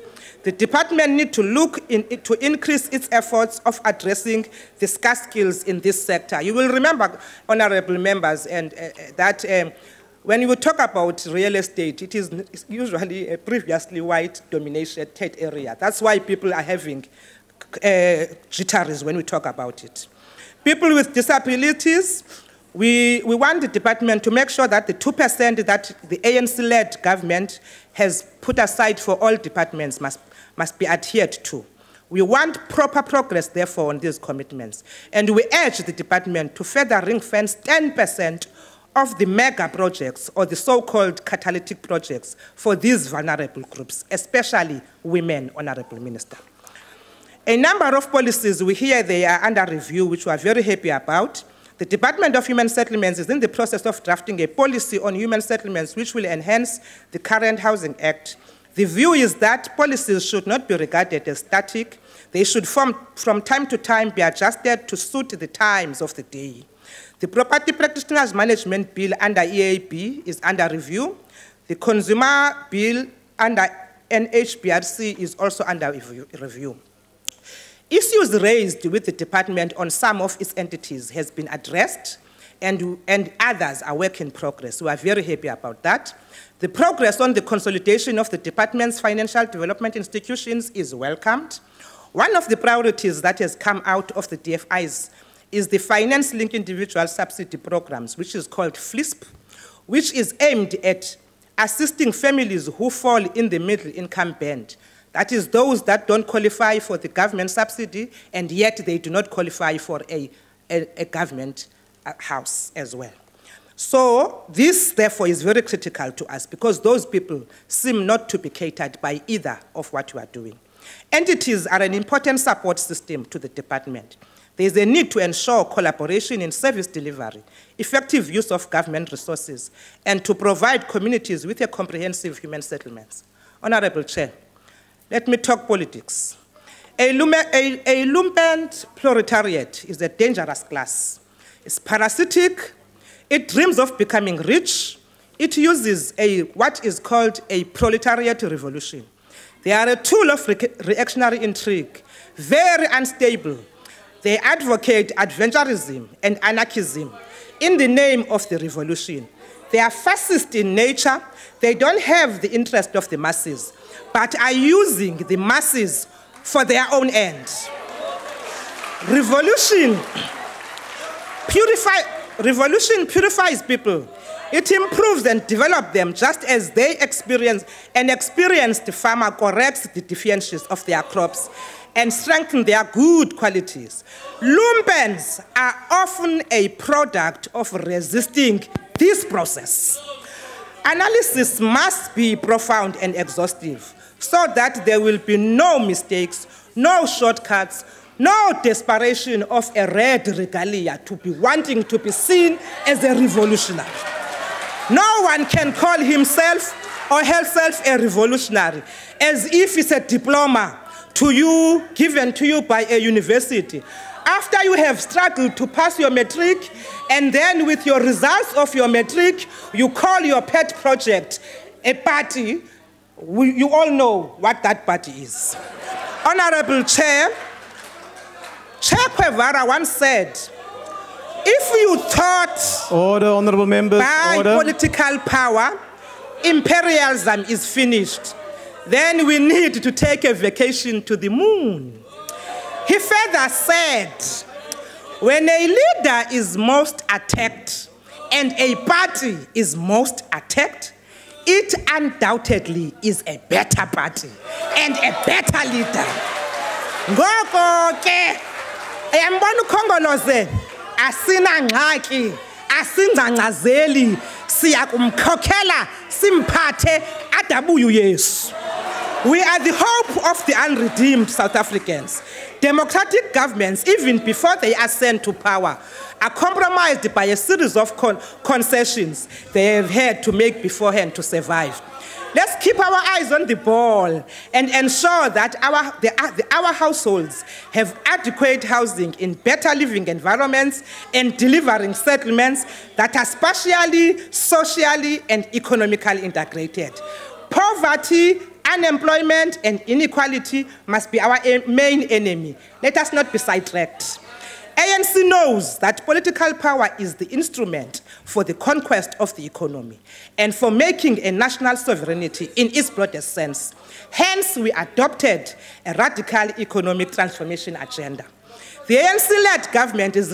E: The department needs to look to increase its efforts of addressing the scarce skills in this sector. You will remember, honorable members, and that when you talk about real estate, it is usually a previously white-dominated area. That's why people are having jitteries when we talk about it. People with disabilities, we want the department to make sure that the 2% that the ANC-led government has put aside for all departments must be adhered to. We want proper progress, therefore, on these commitments. And we urge the department to further ring-fence 10% of the mega projects or the so-called catalytic projects for these vulnerable groups, especially women, Honorable Minister. A number of policies we hear they are under review, which we are very happy about. The Department of Human Settlements is in the process of drafting a policy on human settlements which will enhance the current Housing Act. The view is that policies should not be regarded as static. They should from time to time be adjusted to suit the times of the day. The Property Practitioners Management Bill under EAB is under review. The Consumer Bill under NHBRC is also under review. Issues raised with the department on some of its entities has been addressed, and others are work in progress. We are very happy about that. The progress on the consolidation of the department's financial development institutions is welcomed. One of the priorities that has come out of the DFIs is the Finance-Linked Individual Subsidy Programs, which is called FLISP, which is aimed at assisting families who fall in the middle income band. That is those that don't qualify for the government subsidy, and yet they do not qualify for a government house as well. So this, therefore, is very critical to us because those people seem not to be catered by either of what we are doing. Entities are an important support system to the department. There is a need to ensure collaboration in service delivery, effective use of government resources, and to provide communities with a comprehensive human settlements. Honorable Chair, let me talk politics. A lumpen proletariat is a dangerous class. It's parasitic, it dreams of becoming rich, it uses what is called a proletariat revolution. They are a tool of reactionary intrigue, very unstable. They advocate adventurism and anarchism in the name of the revolution. They are fascist in nature. They don't have the interest of the masses, but are using the masses for their own ends. Revolution purifies people. It improves and develops them just as they experience. An experienced farmer corrects the deficiencies of their crops and strengthens their good qualities. Lumpens are often a product of resisting this process. Analysis must be profound and exhaustive so that there will be no mistakes, no shortcuts, no desperation of a red regalia to be wanting to be seen as a revolutionary. No one can call himself or herself a revolutionary as if it's a diploma to you, given to you by a university. After you have struggled to pass your matric, and then with your results of your matric, you call your pet project a party, you all know what that party is. Honorable Chair, Chair Kwevara once said, if you thought
A: Order, honorable members,
E: by
A: order.
E: political power, imperialism is finished, then we need to take a vacation to the moon. He further said, when a leader is most attacked and a party is most attacked, it undoubtedly is a better party and a better leader. Ngoko ke, ayambona uKhongolose asina ngxaki, asingcangcazeli, siyakumkhokhela simphathe adabuye uYesu. We are the hope of the unredeemed South Africans. Democratic governments, even before they ascend to power, are compromised by a series of concessions they have had to make beforehand to survive. Let's keep our eyes on the ball and ensure that our households have adequate housing in better living environments and delivering settlements that are spatially, socially, and economically integrated. Poverty, unemployment, and inequality must be our main enemy. Let us not be sidetracked. ANC knows that political power is the instrument for the conquest of the economy and for making a national sovereignty in its broadest sense. Hence, we adopted a radical economic transformation agenda. The ANC-led government is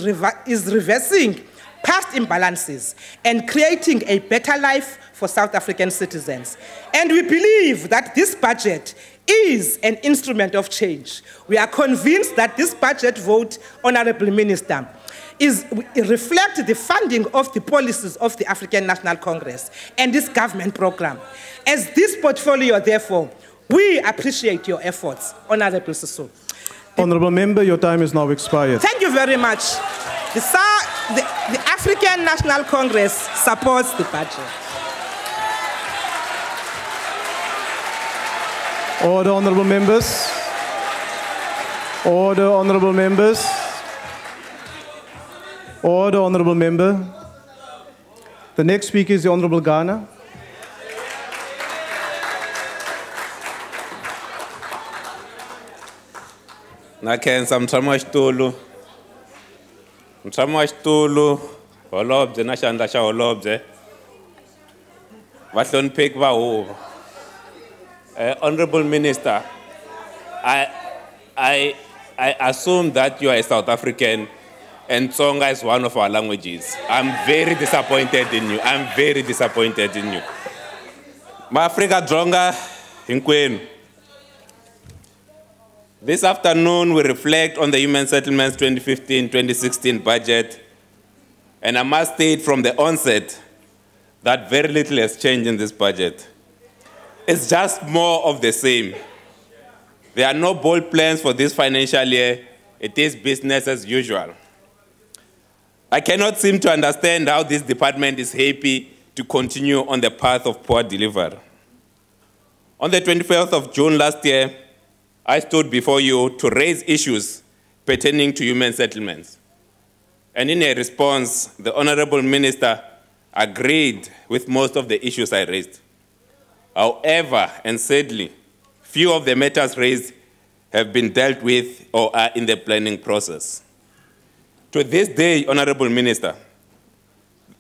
E: reversing past imbalances and creating a better life for South African citizens. And we believe that this budget is an instrument of change. We are convinced that this budget vote, Honorable Minister, reflects the funding of the policies of the African National Congress and this government program. As this portfolio, therefore, we appreciate your efforts, Honorable Sisulu.
A: Honorable member, your time is now expired.
E: Thank you very much. The African National Congress supports the budget.
A: Order, honorable members. Order, honorable members. Order, honorable member. The next speaker is the Honorable Ghana.
F: Nakhensa mtshami wa xitulu holobye na xandla xa holobye vahlonipheki va huvo. Honorable Minister, I assume that you are a South African and Tsonga is one of our languages. I'm very disappointed in you. I'm very disappointed in you. Ma-Afrika Dzonga hinkwenu. This afternoon, we reflect on the Human Settlements 2015-2016 budget, and I must state from the onset that very little has changed in this budget. It's just more of the same. There are no bold plans for this financial year. It is business as usual. I cannot seem to understand how this department is happy to continue on the path of poor delivery. On the 24th of June last year, I stood before you to raise issues pertaining to human settlements. And in a response, the Honorable Minister agreed with most of the issues I raised. However, and sadly, few of the matters raised have been dealt with or are in the planning process. To this day, Honorable Minister,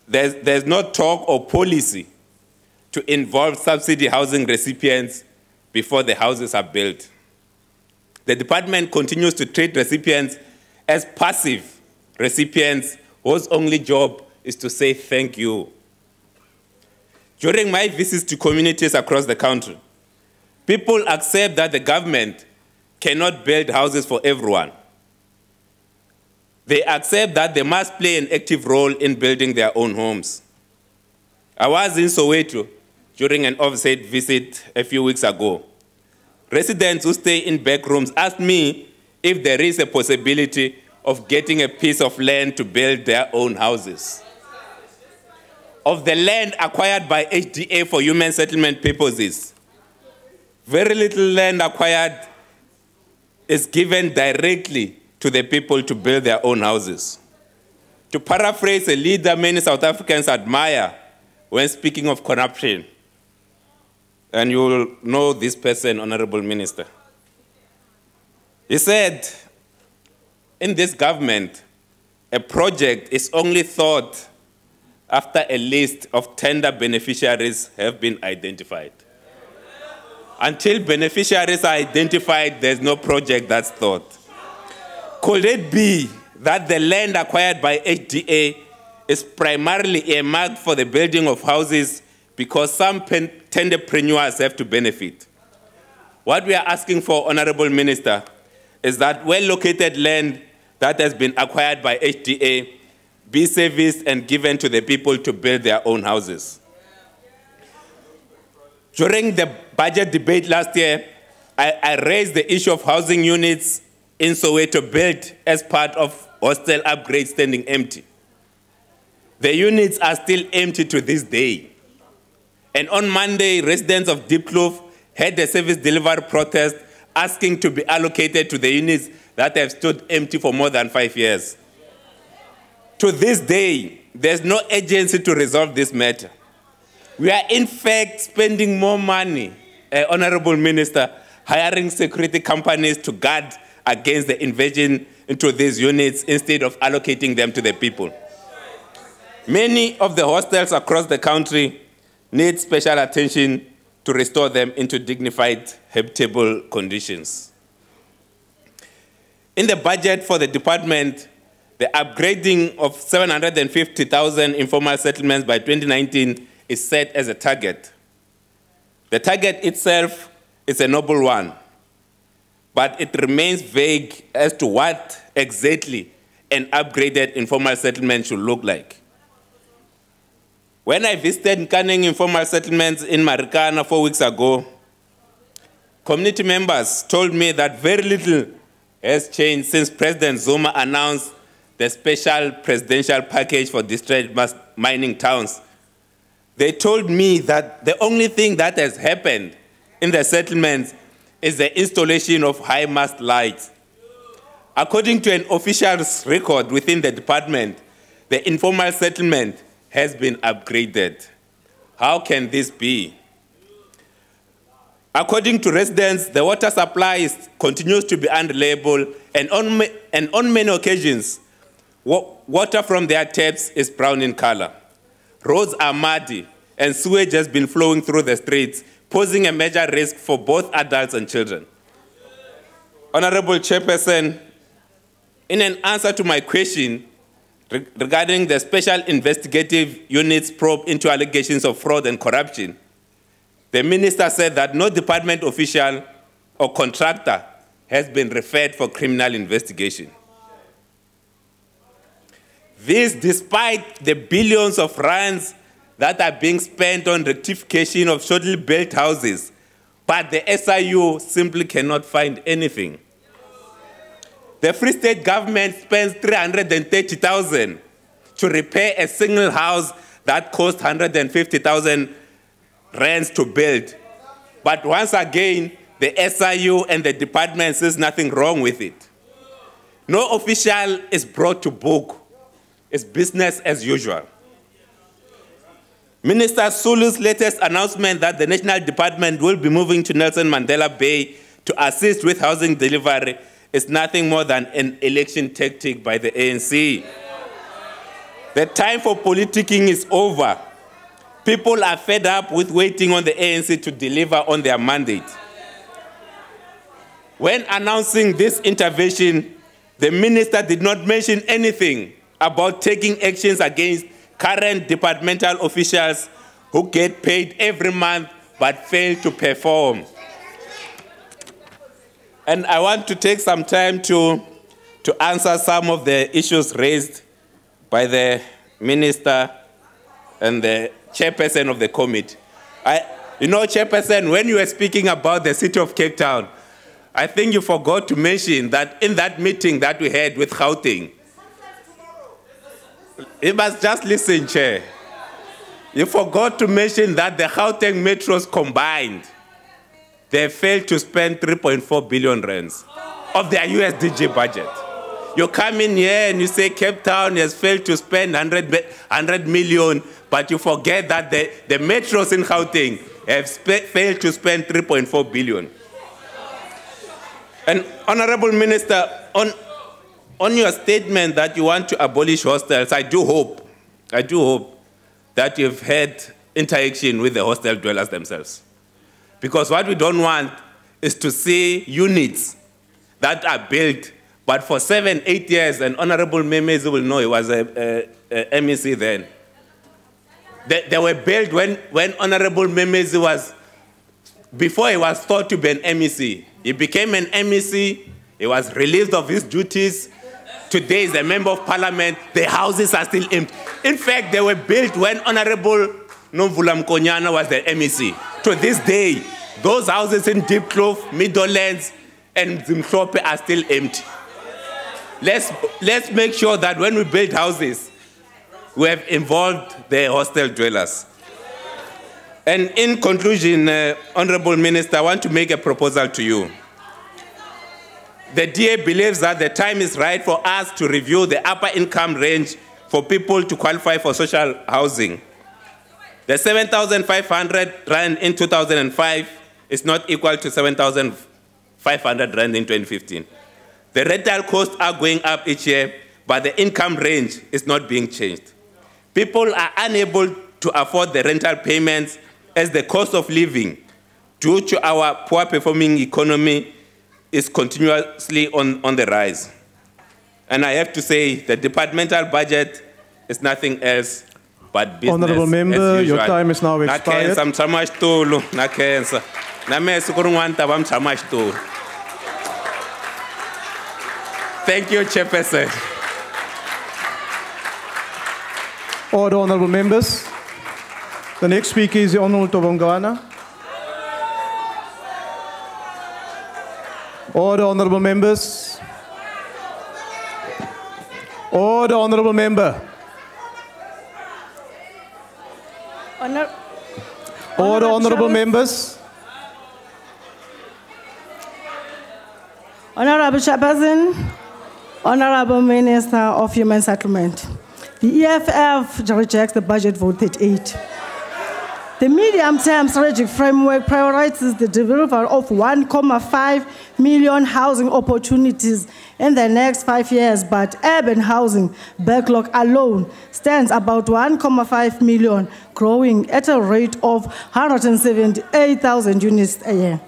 F: there's no talk or policy to involve subsidy housing recipients before the houses are built. The department continues to treat recipients as passive recipients whose only job is to say thank you. During my visits to communities across the country, people accept that the government cannot build houses for everyone. They accept that they must play an active role in building their own homes. I was in Soweto during an offsite visit a few weeks ago. Residents who stay in back rooms asked me if there is a possibility of getting a piece of land to build their own houses. Of the land acquired by HDA for human settlement purposes, very little land acquired is given directly to the people to build their own houses. To paraphrase a leader many South Africans admire when speaking of corruption, and you will know this person, Honorable Minister. He said, in this government, a project is only thought after a list of tender beneficiaries have been identified. Until beneficiaries are identified, there's no project that's thought. Could it be that the land acquired by HDA is primarily earmarked for the building of houses because some tenderpreneurs have to benefit? What we are asking for, Honorable Minister, is that well-located land that has been acquired by HDA be serviced and given to the people to build their own houses. During the budget debate last year, I raised the issue of housing units in Soweto built as part of hostel upgrades standing empty. The units are still empty to this day. And on Monday, residents of Diepkloof had a service delivery protest asking to be allocated to the units that have stood empty for more than 5 years. To this day, there's no agency to resolve this matter. We are in fact spending more money, Honorable Minister, hiring security companies to guard against the invasion into these units instead of allocating them to the people. Many of the hostels across the country need special attention to restore them into dignified, habitable conditions. In the budget for the department, the upgrading of 750,000 informal settlements by 2019 is set as a target. The target itself is a noble one, but it remains vague as to what exactly an upgraded informal settlement should look like. When I visited Nkaneng informal settlements in Marikana 4 weeks ago, community members told me that very little has changed since President Zuma announced the special presidential package for distressed mining towns. They told me that the only thing that has happened in the settlements is the installation of high mast lights. According to an official record within the department, the informal settlement has been upgraded. How can this be? According to residents, the water supply continues to be unreliable, and on many occasions, water from their taps is brown in color. Roads are muddy, and sewage has been flowing through the streets, posing a major risk for both adults and children. Honorable Chairperson, in an answer to my question regarding the Special Investigative Unit's probe into allegations of fraud and corruption, the minister said that no department official or contractor has been referred for criminal investigation. This despite the billions of rands that are being spent on rectification of shortly built houses, but the SIU simply cannot find anything. The Free State government spends 330,000 to repair a single house that cost 150,000 rands to build. But once again, the SIU and the department says nothing wrong with it. No official is brought to book. It's business as usual. Minister Sulu's latest announcement that the National Department will be moving to Nelson Mandela Bay to assist with housing delivery is nothing more than an election tactic by the ANC. The time for politicking is over. People are fed up with waiting on the ANC to deliver on their mandate. When announcing this intervention, the minister did not mention anything about taking actions against current departmental officials who get paid every month but fail to perform. And I want to take some time to answer some of the issues raised by the minister and the chairperson of the committee. Chairperson, when you were speaking about the city of Cape Town, I think you forgot to mention that in that meeting that we had with Gauteng, you must just listen, Chair. You forgot to mention that the Gauteng metros combined, they failed to spend 3.4 billion rands of their USDG budget. You come in here and you say Cape Town has failed to spend 100 million, but you forget that the metros in Gauteng have failed to spend 3.4 billion. And Honorable Minister, on your statement that you want to abolish hostels, I do hope that you've had interaction with the hostel dwellers themselves. Because what we don't want is to see units that are built, but for 7-8 years, and Honorable Memezi will know, he was a MEC then. They were built when Honorable Memezi was, before he was thought to be an MEC. He became an MEC, he was released of his duties. Today is a member of parliament, the houses are still empty. In fact, they were built when Honorable Nomvula Mkonyana was the MEC. To this day, those houses in Deep Kloof, Meadowlands, and Zimhlope are still empty. Let's make sure that when we build houses, we have involved the hostel dwellers. And in conclusion, Honorable Minister, I want to make a proposal to you. The DA believes that the time is right for us to review the upper income range for people to qualify for social housing. The 7,500 rand in 2005 is not equal to 7,500 rand in 2015. The rental costs are going up each year, but the income range is not being changed. People are unable to afford the rental payments as the cost of living, due to our poor performing economy, is continuously on the rise. And I have to say, the departmental budget is nothing else but business.
A: Honorable Member, your time is now expired.
F: Thank you, Chairperson.
A: Order, honorable members. The next speaker is the Honorable Tobongana. Order, honorable members. Order, honorable member. Order, honorable members.
G: Honorable Chairperson, Honorable Minister of Human Settlement, the EFF rejects the budget vote 38. The medium-term strategic framework prioritizes the development of 1.5 million housing opportunities in the next 5 years, but urban housing backlog alone stands about 1.5 million, growing at a rate of 178,000 units a year.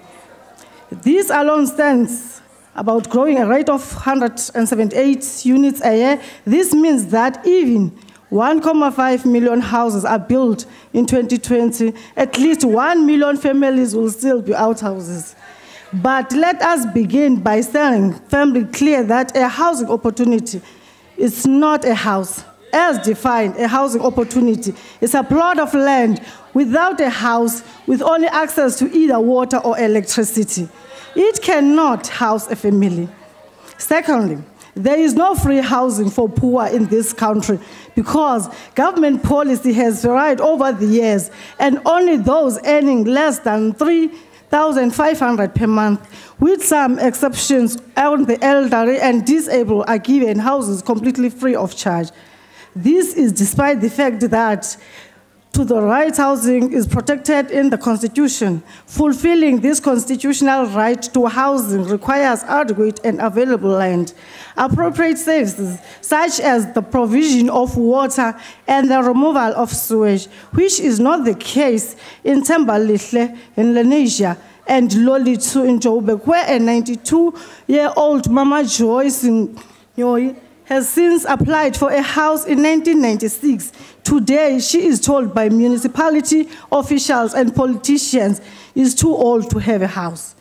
G: This alone stands about growing a rate of 178 units a year. This means that even 1.5 million houses are built in 2020, at least 1 million families will still be out houses. But let us begin by saying firmly clear that a housing opportunity is not a house. As defined, a housing opportunity is a plot of land without a house, with only access to either water or electricity. It cannot house a family. Secondly, there is no free housing for poor in this country because government policy has varied over the years, and only those earning less than 3,500 per month, with some exceptions, on the elderly and disabled, are given houses completely free of charge. This is despite the fact that to the right housing is protected in the Constitution. Fulfilling this constitutional right to housing requires adequate and available land, appropriate services, such as the provision of water and the removal of sewage, which is not the case in Thembalihle in Lenasia and Lolitu in Joburg, where a 92-year-old Mama Joyce Nyoi has since applied for a house in 1996. Today, she is told by municipality officials and politicians is too old to have a house.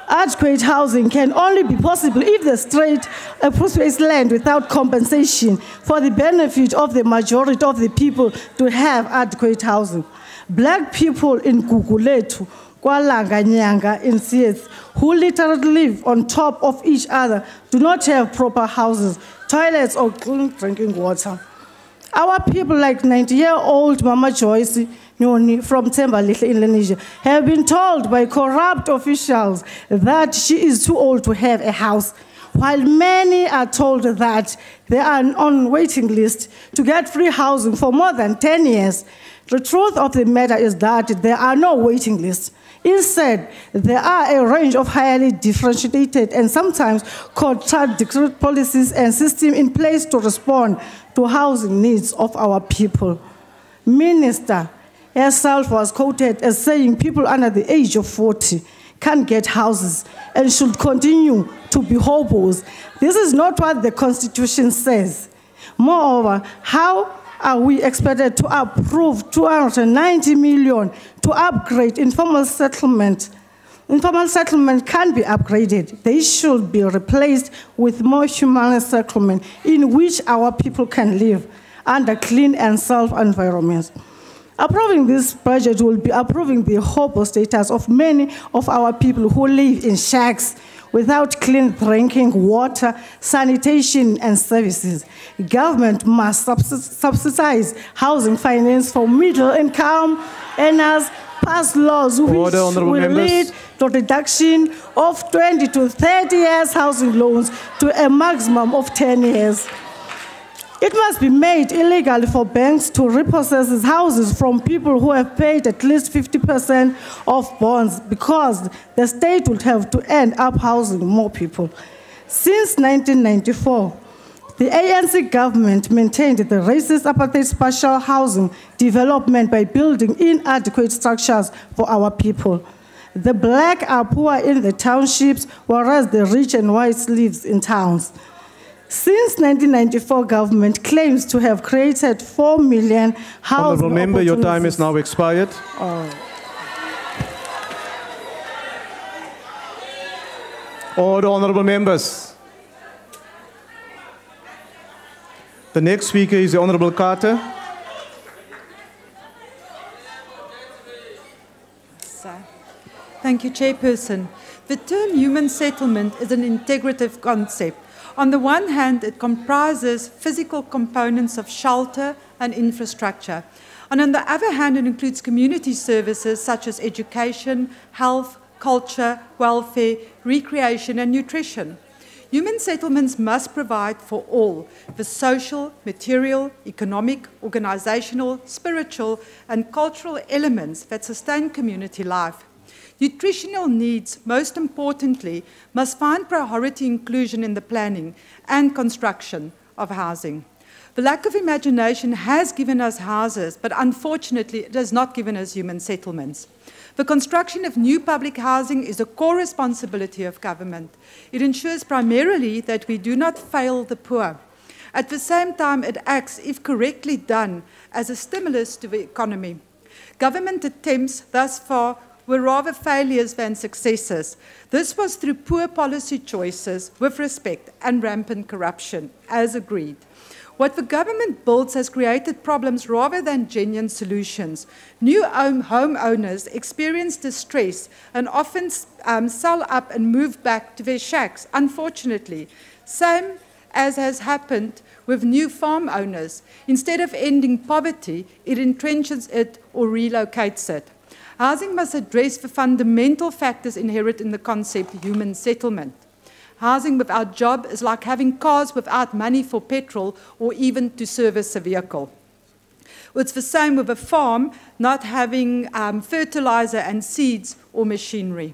G: Adequate housing can only be possible if the state appropriates land without compensation for the benefit of the majority of the people to have adequate housing. Black people in Guguletu, Kwalanga Nyanga in CS, who literally live on top of each other, do not have proper houses, toilets, or clean drinking water. Our people, like 90-year-old Mama Joyce Nyoni from Thembalihle in Lenasia, have been told by corrupt officials that she is too old to have a house, while many are told that they are on waiting list to get free housing for more than 10 years. The truth of the matter is that there are no waiting lists. Instead, there are a range of highly differentiated and sometimes contradictory policies and systems in place to respond to housing needs of our people. Minister herself was quoted as saying people under the age of 40 can't get houses and should continue to be hobos. This is not what the Constitution says. Moreover, how are we expected to approve 290 million to upgrade informal settlement? Informal settlement can be upgraded. They should be replaced with more human settlement in which our people can live under clean and safe environments. Approving this budget will be approving the hobo status of many of our people who live in shacks without clean drinking water, sanitation, and services. Government must subsidize housing finance for middle-income earners, pass laws which will lead to reduction of 20 to 30 years housing loans to a maximum of 10 years. It must be made illegal for banks to repossess houses from people who have paid at least 50% of bonds, because the state would have to end up housing more people. Since 1994, the ANC government maintained the racist apartheid spatial housing development by building inadequate structures for our people. The black are poor in the townships, whereas the rich and whites live in towns. Since 1994, government claims to have created 4 million housing
A: Honourable Member, your time is now expired. Order, honourable members. The next speaker is the Honourable Carter.
H: Thank you, Chairperson. The term human settlement is an integrative concept. On the one hand, it comprises physical components of shelter and infrastructure. And on the other hand, it includes community services such as education, health, culture, welfare, recreation, and nutrition. Human settlements must provide for all the social, material, economic, organizational, spiritual, and cultural elements that sustain community life. Nutritional needs, most importantly, must find priority inclusion in the planning and construction of housing. The lack of imagination has given us houses, but unfortunately, it has not given us human settlements. The construction of new public housing is a core responsibility of government. It ensures primarily that we do not fail the poor. At the same time, it acts, if correctly done, as a stimulus to the economy. Government attempts thus far were rather failures than successes. This was through poor policy choices with respect and rampant corruption, as agreed. What the government builds has created problems rather than genuine solutions. New homeowners experience distress and often sell up and move back to their shacks, unfortunately. Same as has happened with new farm owners. Instead of ending poverty, it entrenches it or relocates it. Housing must address the fundamental factors inherent in the concept of human settlement. Housing without job is like having cars without money for petrol or even to service a vehicle. It's the same with a farm not having fertilizer and seeds or machinery.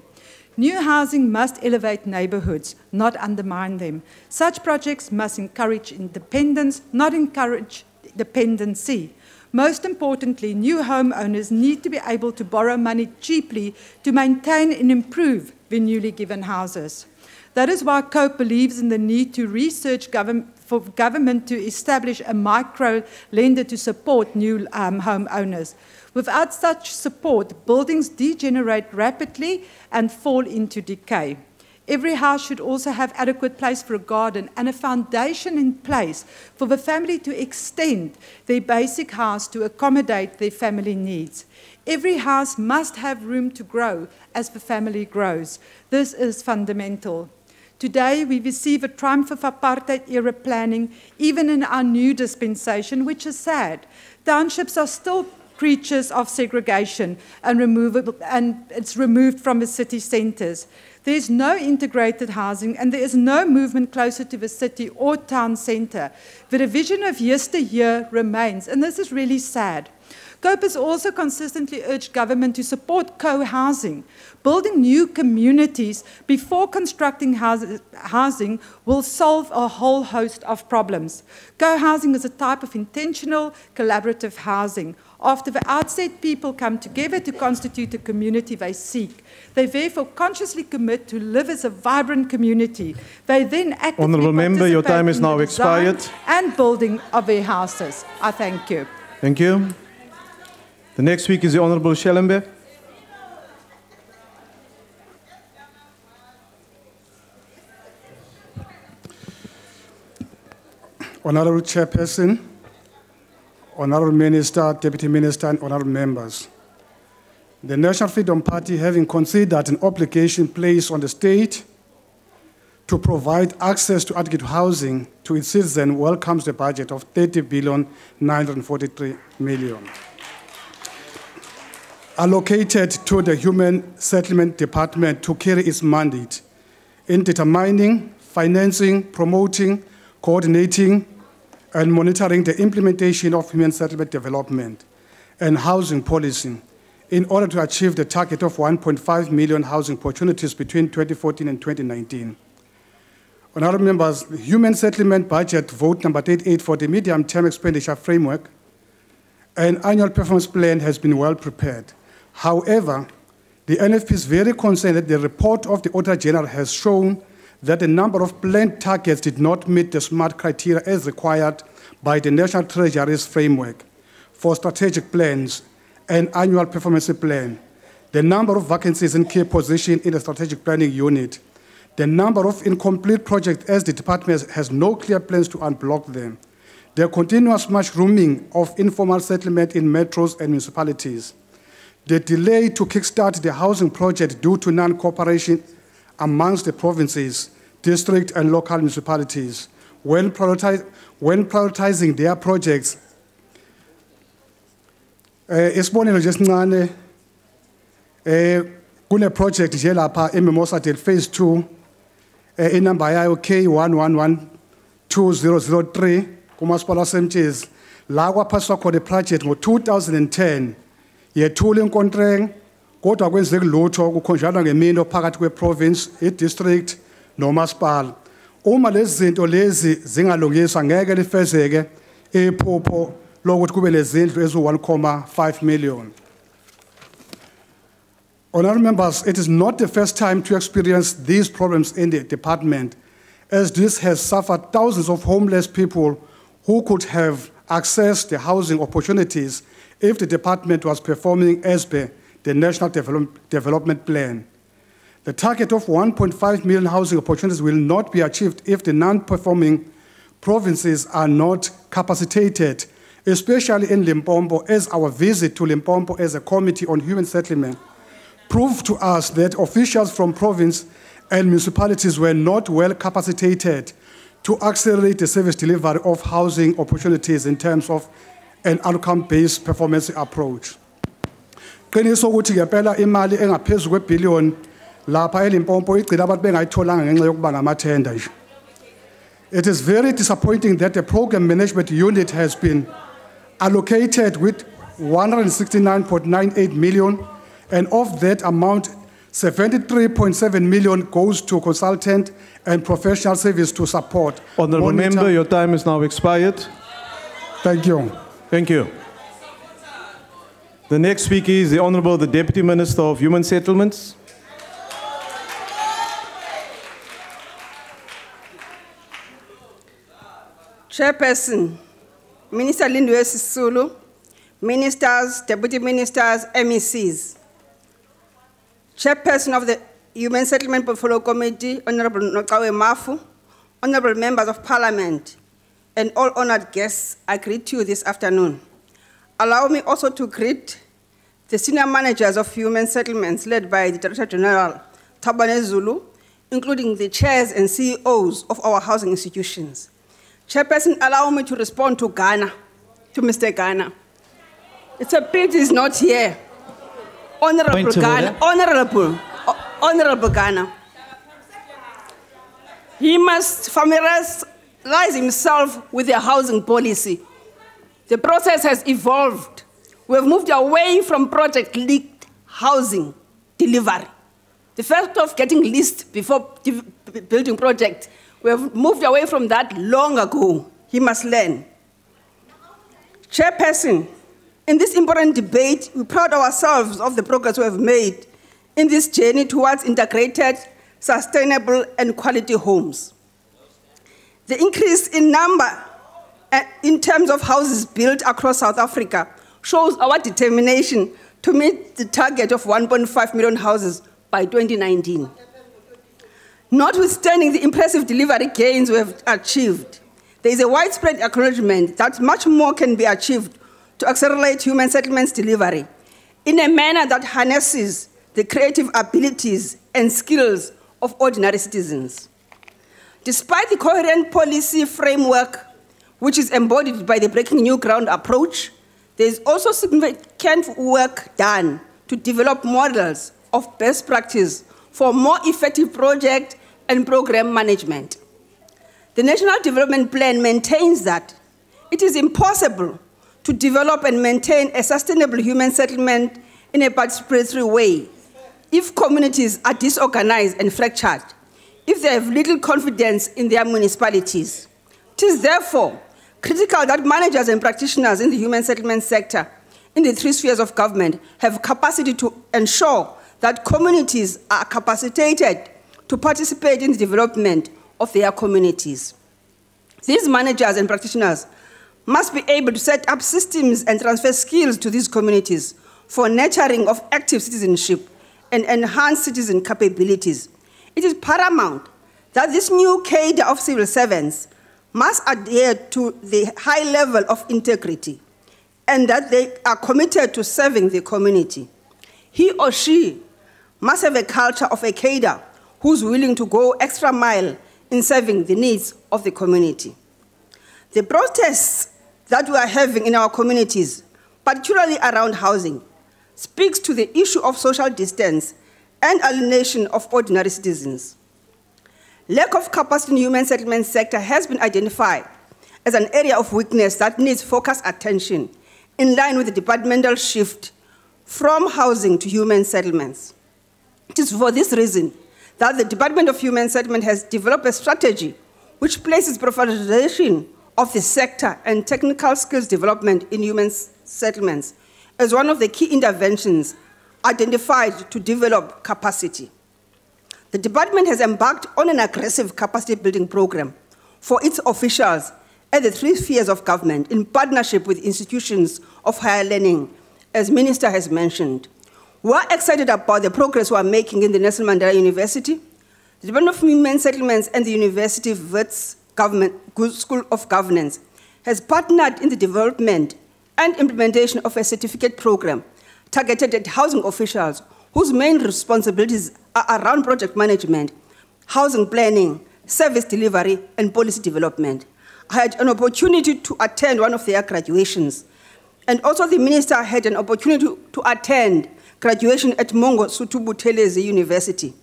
H: New housing must elevate neighbourhoods, not undermine them. Such projects must encourage independence, not encourage dependency. Most importantly, new homeowners need to be able to borrow money cheaply to maintain and improve their newly given houses. That is why COPE believes in the need to research for government to establish a micro lender to support new homeowners. Without such support, buildings degenerate rapidly and fall into decay. Every house should also have adequate place for a garden and a foundation in place for the family to extend their basic house to accommodate their family needs. Every house must have room to grow as the family grows. This is fundamental. Today, we receive a triumph of apartheid-era planning, even in our new dispensation, which is sad. Townships are still creatures of segregation and it's removed from the city centres. There is no integrated housing and there is no movement closer to the city or town centre. The division of yesteryear remains, and this is really sad. COPE has also consistently urged government to support co-housing. Building new communities before constructing housing will solve a whole host of problems. Co-housing is a type of intentional, collaborative housing. After the outset, people come together to constitute a community they seek. They therefore consciously commit to live as a vibrant community. They then actively
A: Honourable Member, your time is
H: participate in
A: now
H: the design
A: expired.
H: and building of their houses. I thank you.
A: Thank you. The next speaker is the Honourable Schellenberg.
I: Honourable Chairperson, Honourable Minister, Deputy Minister, and Honourable Members. The National Freedom Party, having considered an obligation placed on the state to provide access to adequate housing to its citizens, welcomes the budget of 30,943 million. Allocated to the Human Settlement Department to carry its mandate in determining, financing, promoting, coordinating, and monitoring the implementation of human settlement development and housing policy in order to achieve the target of 1.5 million housing opportunities between 2014 and 2019. Honourable Members, the Human Settlement Budget Vote number 88 for the Medium-Term Expenditure Framework and Annual Performance Plan has been well prepared. However, the NFP is very concerned that the report of the Auditor General has shown that the number of planned targets did not meet the SMART criteria as required by the National Treasury's framework for strategic plans and annual performance plan, the number of vacancies in key positions in the strategic planning unit, the number of incomplete projects as the department has no clear plans to unblock them, the continuous mushrooming of informal settlement in metros and municipalities, the delay to kickstart the housing project due to non-cooperation amongst the provinces, district, and local municipalities when prioritizing their projects. Isibonelo nje sincane kune project nje lapha eMimosa Dale phase 2 inamba yayo K111203 kumasipala waseMtshezi la kwaphaswa khona iproject ngo-2010 yethula inkontreng kodwa kwenzeke lutho kukhonjana ngemino phakathi kweprovince idistrict nomasipala. Uma lezi zinto lezi zingalungiswa ngeke lifezeke iphupho lokuthi kube lezindlu ezu-1.5 million. Honourable Members, it is not the first time to experience these problems in the department, as this has suffered thousands of homeless people who could have accessed the housing opportunities if the department was performing as per the National Development Plan. The target of 1.5 million housing opportunities will not be achieved if the non-performing provinces are not capacitated, especially in Limpopo, as our visit to Limpopo as a committee on human settlement proved to us that officials from province and municipalities were not well capacitated to accelerate the service delivery of housing opportunities in terms of an outcome-based performance approach. Qiniso ukuthi ngempela imali engaphezulu kwe-billion lapha eLimpopo igcina abantu bengayitholanga ngenxa yokuba ngamathenda nje. It is very disappointing that the program management unit has been allocated with 169.98 million, and of that amount, 73.7 million goes to consultant and professional service to support.
A: Honourable Member, your time is now expired.
I: Thank you.
A: Thank you. The next speaker is the Honourable the Deputy Minister of Human Settlements.
J: Chairperson, Minister Lindiwe Sisulu, Ministers, Deputy Ministers, MECs. Chairperson of the Human Settlement Portfolio Committee, Honourable Nokawe Mafu, Honourable Members of Parliament, and all honoured guests, I greet you this afternoon. Allow me also to greet the senior managers of human settlements led by the Director General, Thabane Zulu, including the chairs and CEOs of our housing institutions. Chairperson, allow me to respond to Ghana, to Mr. Ghana. It's a pity he's not here. Honourable Ghana, Honourable Ghana. He must familiarize himself with the housing policy. The process has evolved. We have moved away from project-linked housing delivery. The fact of getting leased before building project, we have moved away from that long ago. He must learn. Chairperson, in this important debate, we proud ourselves of the progress we have made in this journey towards integrated, sustainable, and quality homes. The increase in number in terms of houses built across South Africa shows our determination to meet the target of 1.5 million houses by 2019. Notwithstanding the impressive delivery gains we have achieved, there is a widespread acknowledgement that much more can be achieved to accelerate human settlements delivery in a manner that harnesses the creative abilities and skills of ordinary citizens. Despite the coherent policy framework, which is embodied by the Breaking New Ground approach, there is also significant work done to develop models of best practice for more effective project and program management. The National Development Plan maintains that it is impossible to develop and maintain a sustainable human settlement in a participatory way if communities are disorganized and fractured, if they have little confidence in their municipalities. It is therefore critical that managers and practitioners in the human settlement sector in the three spheres of government have capacity to ensure that communities are capacitated to participate in the development of their communities. These managers and practitioners must be able to set up systems and transfer skills to these communities for nurturing of active citizenship and enhanced citizen capabilities. It is paramount that this new cadre of civil servants must adhere to the high level of integrity and that they are committed to serving the community. He or she must have a culture of a cadre who's willing to go extra mile in serving the needs of the community. The protests that we are having in our communities, particularly around housing, speaks to the issue of social distance and alienation of ordinary citizens. Lack of capacity in the human settlement sector has been identified as an area of weakness that needs focused attention in line with the departmental shift from housing to human settlements. It is for this reason that the Department of Human Settlement has developed a strategy which places professionalization of the sector and technical skills development in human settlements as one of the key interventions identified to develop capacity. The department has embarked on an aggressive capacity building program for its officials at the three spheres of government in partnership with institutions of higher learning, as Minister has mentioned. We are excited about the progress we are making in the Nelson Mandela University, the Department of Human Settlements and the University Wits School of Governance has partnered in the development and implementation of a certificate program targeted at housing officials whose main responsibilities are around project management, housing planning, service delivery, and policy development. I had an opportunity to attend one of their graduations, and also the Minister had an opportunity to attend graduation at Mangosuthu Buthelezi University.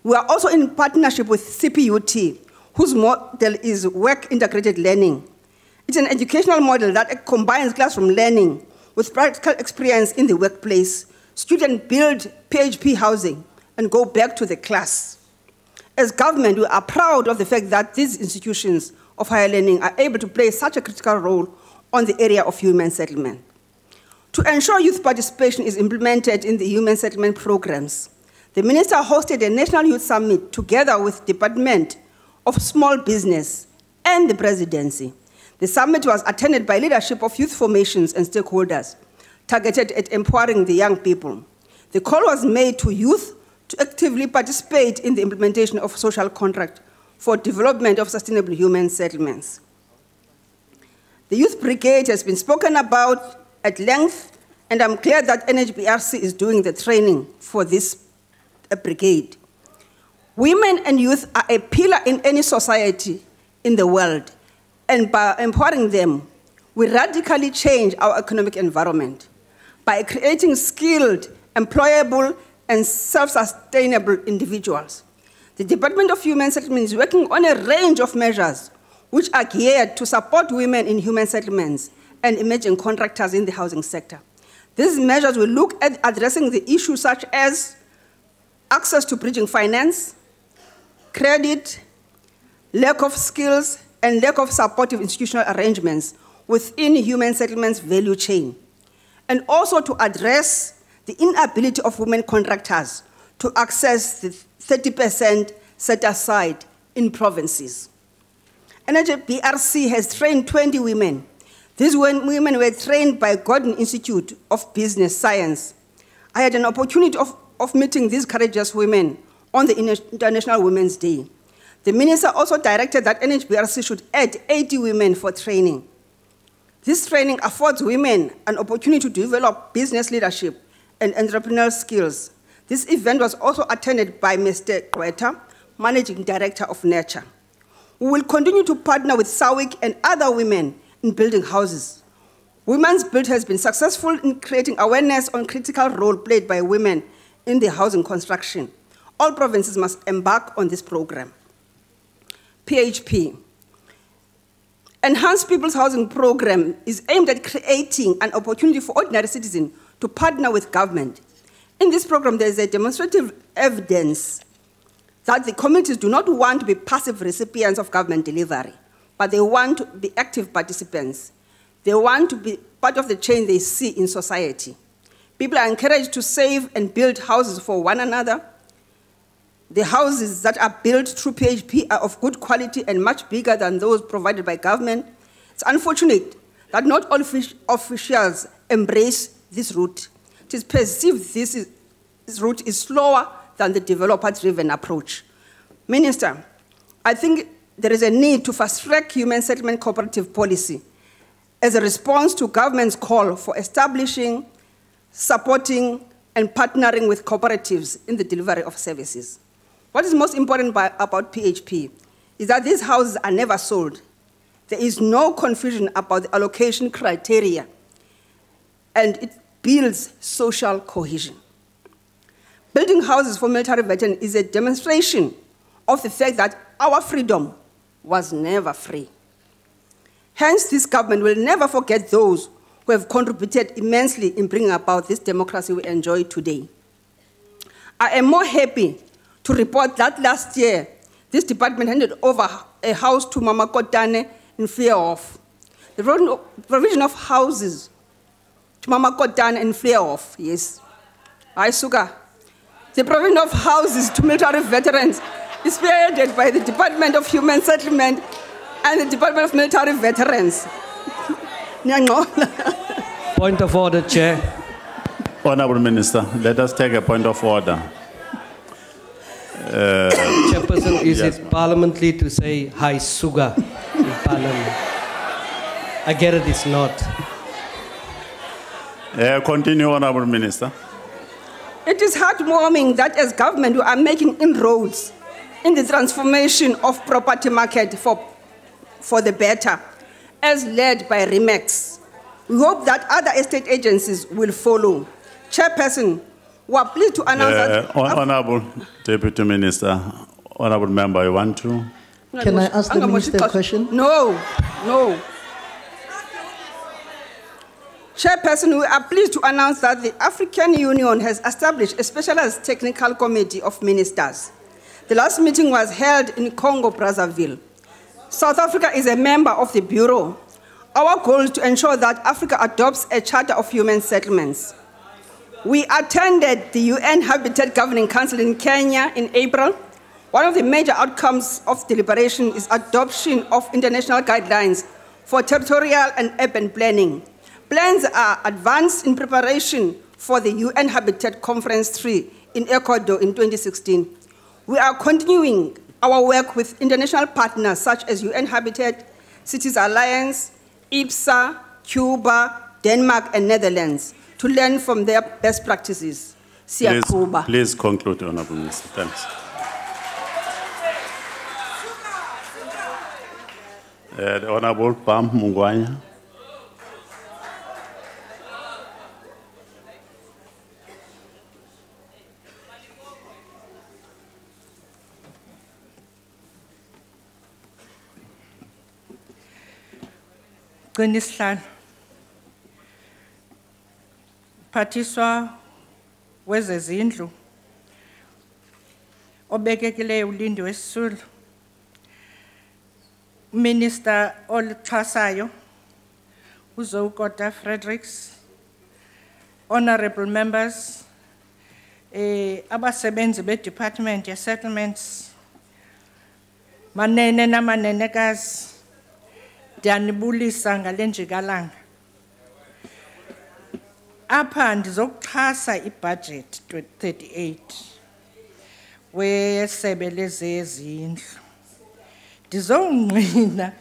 J: We are also in partnership with CPUT, whose model is work integrated learning, It's an educational model that combines classroom learning with practical experience in the workplace. Students build PHP housing and go back to the class. As government, we are proud of the fact that these institutions of higher learning are able to play such a critical role on the area of human settlement. To ensure youth participation is implemented in the human settlement programs, the Minister hosted a National Youth Summit together with Department of Small Business and the Presidency. The summit was attended by leadership of youth formations and stakeholders, targeted at empowering the young people. The call was made to youth to actively participate in the implementation of social contract for development of sustainable human settlements. The Youth Brigade has been spoken about at length, and I'm glad that NHBRC is doing the training for this brigade. Women and youth are a pillar in any society in the world, and by empowering them, we radically change our economic environment by creating skilled, employable, and self-sustainable individuals. The Department of Human Settlement is working on a range of measures which are geared to support women in human settlements and emerging contractors in the housing sector. These measures will look at addressing the issues such as access to bridging finance, credit, lack of skills, and lack of supportive institutional arrangements within human settlements value chain, and also to address the inability of women contractors to access the 30% set aside in provinces. NHBRC has trained 20 women. These women were trained by Gordon Institute of Business Science. I had an opportunity of meeting these courageous women on the International Women's Day. The minister also directed that NHBRC should add 80 women for training. This training affords women an opportunity to develop business leadership and entrepreneurial skills. This event was also attended by Mr. Gweta, Managing Director of Nurture. We will continue to partner with SAWIC and other women in building houses. Women's Build has been successful in creating awareness on critical role played by women in the housing construction. All provinces must embark on this program. PHP. Enhanced People's Housing Program is aimed at creating an opportunity for ordinary citizens to partner with government. In this program, there is a demonstrative evidence that the communities do not want to be passive recipients of government delivery, but they want to be active participants. They want to be part of the change they see in society. People are encouraged to save and build houses for one another. The houses that are built through PHP are of good quality and much bigger than those provided by government. It's unfortunate that not all officials embrace this route. It is perceived this route is slower than the developer-driven approach. Minister, I think there is a need to fast-track human settlement cooperative policy as a response to government's call for establishing, supporting, and partnering with cooperatives in the delivery of services. What is most important about PHP is that these houses are never sold. There is no confusion about the allocation criteria, and it builds social cohesion. Building houses for military veterans is a demonstration of the fact that our freedom was never free. Hence, this government will never forget those who have contributed immensely in bringing about this democracy we enjoy today. I am more happy to report that last year, this department handed over a house to Mama Kotane in Vleehof. The provision of houses to Mama Kotane in Vleehof, yes. Suga. The provision of houses to military veterans is spearheaded by the Department of Human Settlement and the Department of Military Veterans.
K: Point of order, Chair.
L: Honourable Minister, let us take a point of order.
K: Chairperson, is it parliamentary to say hi sugar in Parliament? I get it, it's not.
L: Continue, Honourable Minister.
J: It is heartwarming that as government we are making inroads in the transformation of property market for the better, as led by REMAX. We hope that other estate agencies will follow. Chairperson, we are pleased to announce that...
L: Honourable Deputy Minister, Honourable Member, you want to?
M: Can I ask the Minister a question?
J: No, no. Chairperson, we are pleased to announce that the African Union has established a specialized technical committee of ministers. The last meeting was held in Congo, Brazzaville. South Africa is a member of the Bureau. Our goal is to ensure that Africa adopts a Charter of Human Settlements. We attended the UN Habitat Governing Council in Kenya in April. One of the major outcomes of deliberation is adoption of international guidelines for territorial and urban planning. Plans are advanced in preparation for the UN Habitat Conference 3 in Ecuador in 2016. We are continuing our work with international partners such as UN Habitat, Cities Alliance, IPSA, Cuba, Denmark, and Netherlands to learn from their best practices.
L: Please conclude, Honorable Minister. Thanks. The Honorable Pam Mungwanya.
M: Qinishlanu Phathiswa wezezindlu obekekileyo uLindiwe Sisulu, Minister olixhasayo uZowukota Fredericks, honorable members, abasebenzi beDepartment of Settlements, manene namanenekazi, ndiyanibulisa ngale njikalanga. Apha ndizokuxhasa ibudget 38 wesebe lezezindlu. Ndizongqina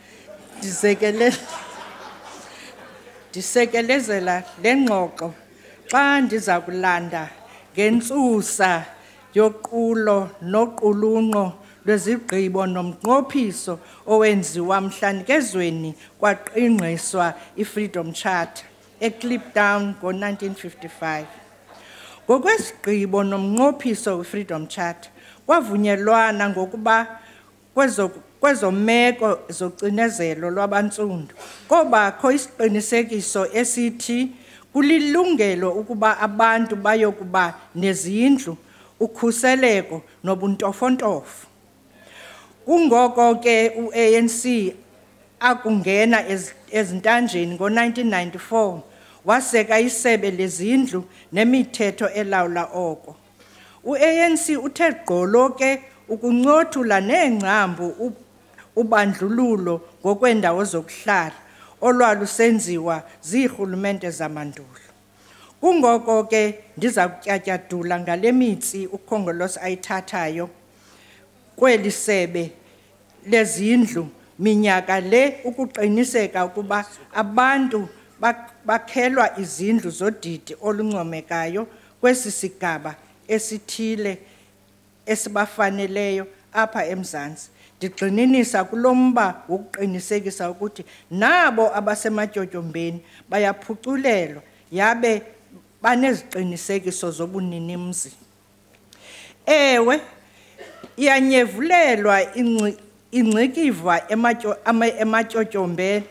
M: ndisekelezela le ngxoxo xa ndiza kulanda ngentsusa yoqulo noqulunqo lwezigqibo nomnqophiso owenziwa mhlanikezweni kwaqingqiswa iFreedom Charter eCliptown ngo-1955. Ngokwesigqibo nomnqophiso weFreedom Charter kwavunyelwana ngokuba kwezo meko zocinezelo lwabantsundu kobakho isiqinisekiso esithi kulilungelo ukuba abantu bayokuba nezindlu, ukhuseleko nobuntofontofo. Kungoko ke uANC akungena ezintanjeni ngo-1994 waseka isebe lezindlu nemithetho elawula oko. uANC uthe gqolo ke ukuncothula neengcambu ubandlululo ngokweendawo zokuhlala olwalusenziwa ziirhulumente zamandulo. Kungoko ke ndiza kutyatyadula ngale mitsi uKhongolose ayithathayo kweli sebe lezindlu minyaka le ukuqiniseka ukuba abantu bakhelwa izindlu zodidi oluncomekayo kwesi sigaba esithile esibafaneleyo apha eMzantsi. Ndigxininisa kulomba wokuqinisekisa ukuthi nabo abasematyotyombeni bayaphuculelwa yabe baneziqinisekiso zobuninimzi. Ewe, iyanyevulelwa ingcikiva ematyotyombeni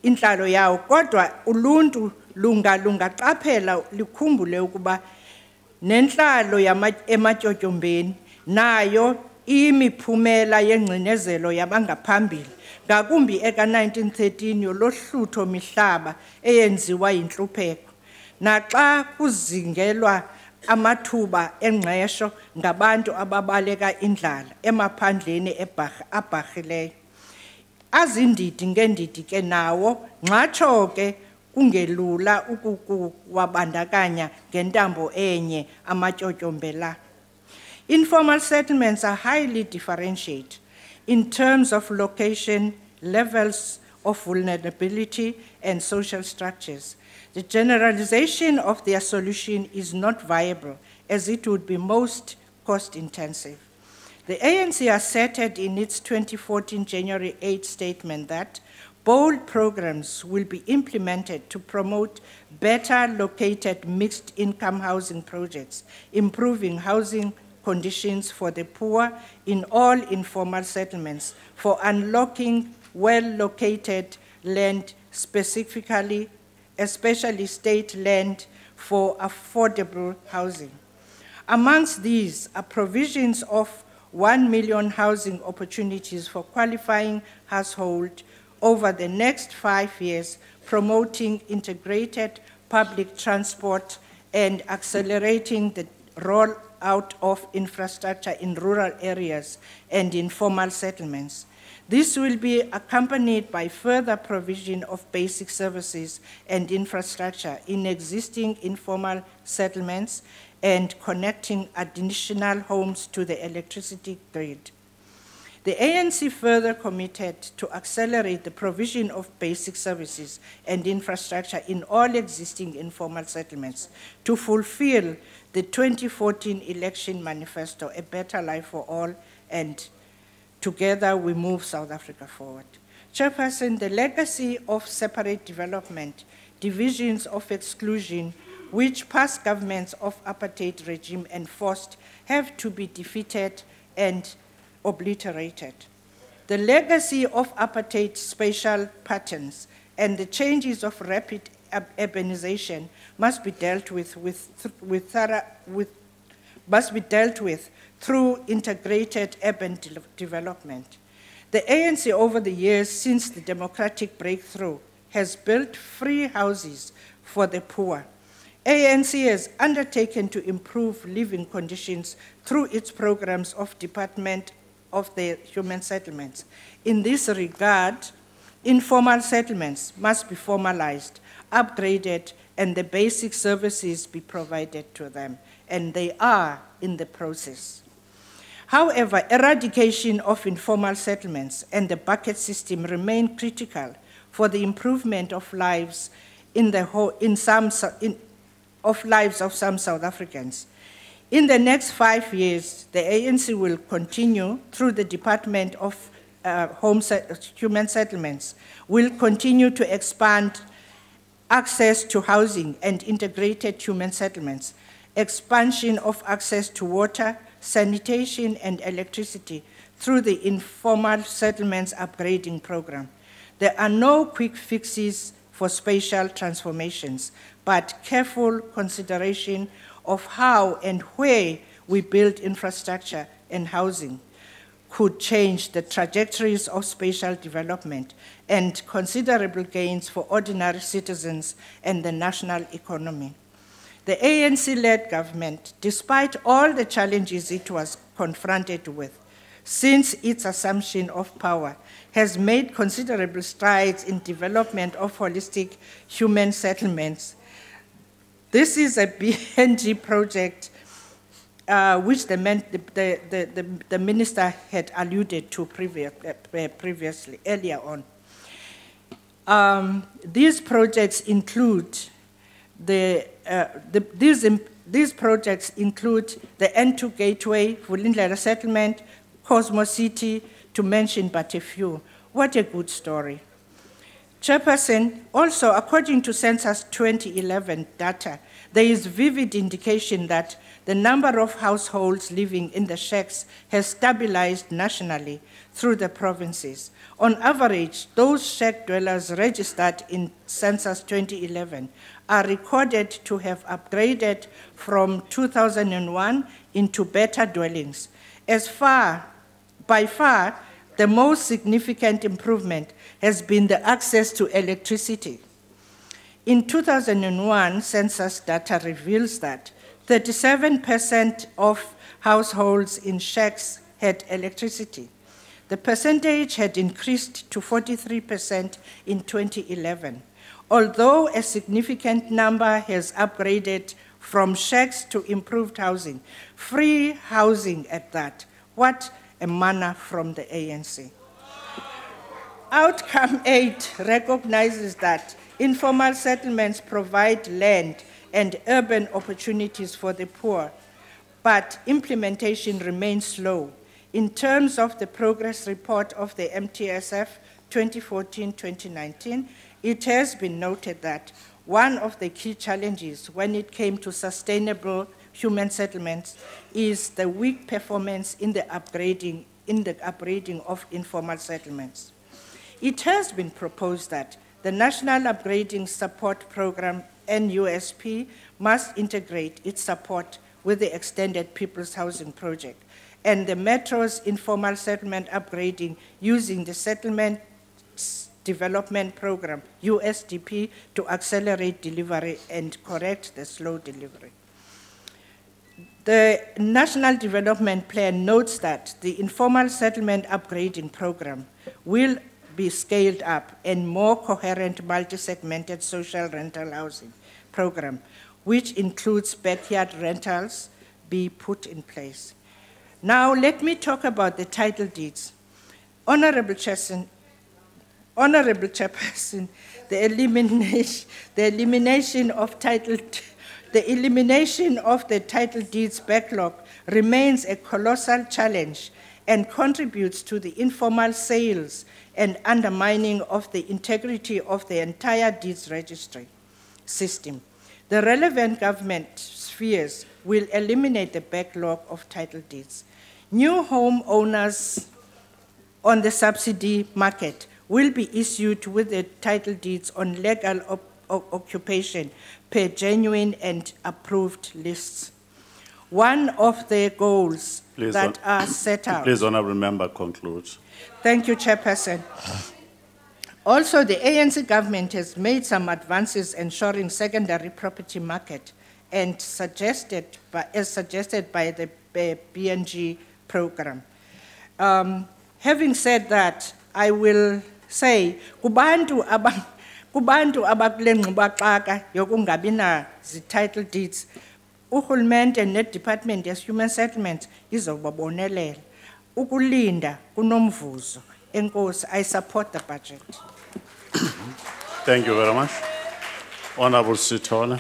M: intlalo yawo, kodwa uluntu lungaqaphela likhumbule ukuba nentlalo ematyotyombeni nayo imiphumela yengcinezelo yabangaphambili, ngakumbi eka-1913 yolohlutho mihlaba eyenziwa yintlupheko, naxa kuzingelwa amathuba engqesho ngabantu ababaleka indlala emaphandleni abharhileyo. Azindidi ngendidi ke nawo nxatsho ke kungelula ukuwabandakanya ngentambo enye amatyotyombela. Informal settlements are highly differentiated in terms of location, levels of vulnerability, and social structures. The generalization of their solution is not viable, as it would be most cost-intensive. The ANC asserted in its 2014 January 8 statement that bold programs will be implemented to promote better located mixed-income housing projects, improving housing conditions for the poor in all informal settlements, for unlocking well-located land specifically especially state land for affordable housing. Amongst these are provisions of 1 million housing opportunities for qualifying households over the next 5 years, promoting integrated public transport and accelerating the rollout of infrastructure in rural areas and informal settlements. This will be accompanied by further provision of basic services and infrastructure in existing informal settlements and connecting additional homes to the electricity grid. The ANC further committed to accelerate the provision of basic services and infrastructure in all existing informal settlements to fulfill the 2014 election manifesto, A Better Life for All, and together we move South Africa forward. Chairperson, the legacy of separate development, divisions of exclusion, which past governments of apartheid regime enforced, have to be defeated and obliterated. The legacy of apartheid spatial patterns and the changes of rapid urbanization must be dealt with through integrated urban development. The ANC over the years since the democratic breakthrough has built free houses for the poor. ANC has undertaken to improve living conditions through its programs of Department of the Human Settlements. In this regard, informal settlements must be formalized, upgraded, and the basic services be provided to them, and they are in the process. However, eradication of informal settlements and the bucket system remain critical for the improvement of lives of some South Africans. In the next 5 years, the ANC will continue through the Department of Human Settlements, will continue to expand access to housing and integrated human settlements, expansion of access to water, sanitation, and electricity through the Informal Settlements Upgrading Program. There are no quick fixes for spatial transformations, but careful consideration of how and where we build infrastructure and housing could change the trajectories of spatial development and considerable gains for ordinary citizens and the national economy. The ANC-led government, despite all the challenges it was confronted with since its assumption of power, has made considerable strides in development of holistic human settlements. This is a BNG project which the minister had alluded to previously, earlier on. These projects include these projects include the N2 Gateway, Vulindlela Settlement, Cosmos City, to mention but a few. What a good story. Chairperson, also according to Census 2011 data, there is vivid indication that the number of households living in the shacks has stabilized nationally through the provinces. On average, those shack dwellers registered in Census 2011 are recorded to have upgraded from 2001 into better dwellings. By far, the most significant improvement has been the access to electricity. In 2001, census data reveals that 37% of households in shacks had electricity. The percentage had increased to 43% in 2011. Although a significant number has upgraded from shacks to improved housing, free housing at that, what a manna from the ANC. Outcome 8 recognizes that informal settlements provide land and urban opportunities for the poor, but implementation remains slow. In terms of the progress report of the MTSF 2014-2019, it has been noted that one of the key challenges when it came to sustainable human settlements is the weak performance in the upgrading of informal settlements. It has been proposed that The National Upgrading Support Program, NUSP, must integrate its support with the Extended People's Housing Project and the Metro's informal settlement upgrading using the Settlement Development Program, USDP, to accelerate delivery and correct the slow delivery. The National Development Plan notes that the informal settlement upgrading program will be scaled up and more coherent multi-segmented social rental housing program, which includes backyard rentals, be put in place. Now let me talk about the title deeds. Honorable Chairperson, the elimination of the title deeds backlog remains a colossal challenge and contributes to the informal sales and undermining of the integrity of the entire deeds registry system. The relevant government spheres will eliminate the backlog of title deeds. New homeowners on the subsidy market will be issued with the title deeds on legal occupation per genuine and approved lists. One of the goals that are set out.
L: Please, Honourable Member, conclude.
M: Thank you, Chairperson. Also, the ANC government has made some advances ensuring secondary property market and as suggested by the BNG program. Having said that, I will say, kubantu abakule ngxubaxaka yokungabi na title deeds, uhulumende ne-Department of Human Settlements izobabonelela. Ukulinda kunomvuzo. Enkosi, I support the budget.
L: Thank you very much. Honourable Sitole.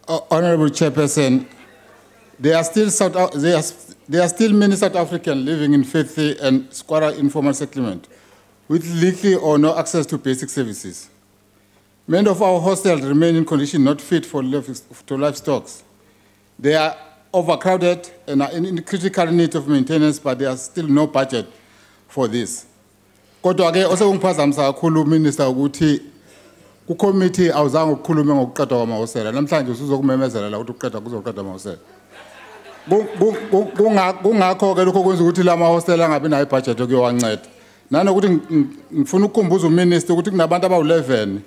N: Honourable Chairperson, there are still many South Africans living in filthy and squalor informal settlement with little or no access to basic services. Many of our hostels remain in condition not fit for livestock. They are overcrowded and are in critical need of maintenance, but there is still no budget for this. Kodwa ke osekungiphazamisa kakhulu Minister ukuthi ku committee awuzange ukukhuluma ngokuqedwa kwamahostela. Namhlanje usuzokumemezela la ukuthi uqedwa kuzoqedwa amahostela. Kungakho ke lokho kwenza ukuthi la mahostela angabi nayo budget yokuyowanceda. Nanokuthi ngifuna ukukhumbuza uMinister ukuthi kunabantu abawu11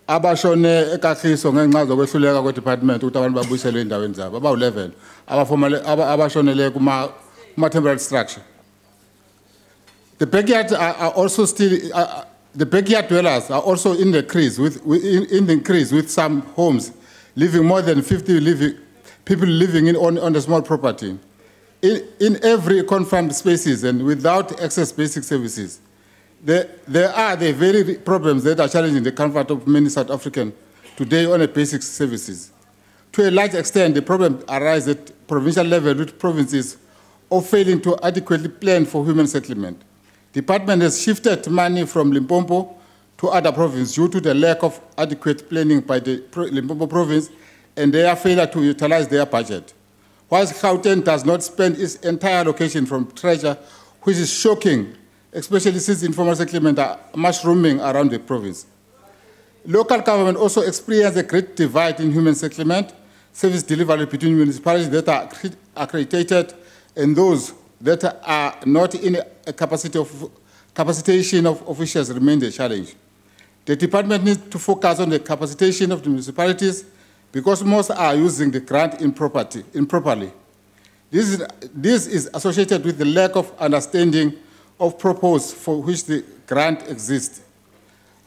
N: abashone eKagiso ngenxa zokwehluleka kwedepartment ukuthi abantu babuyiselwe endaweni zabo. Abawu11 abashonele kuma temporary structure. The backyard are also still the backyard dwellers are also in the increase with some homes living more than 50 people living on the small property. In every confined spaces and without access basic services. There are the very problems that are challenging the comfort of many South Africans today on the basic services. To a large extent, the problem arises at provincial level with provinces of failing to adequately plan for human settlement. The department has shifted money from Limpopo to other provinces due to the lack of adequate planning by the Limpopo province and their failure to utilize their budget. Whilst Gauteng does not spend its entire allocation from treasure, which is shocking, especially since informal settlement are mushrooming around the province. Local government also experience a great divide in human settlement service delivery between municipalities that are accredited and those that are not in a capacitation of officials remain a challenge. The department needs to focus on the capacitation of the municipalities because most are using the grant improperly. This is associated with the lack of understanding of purpose for which the grant exists.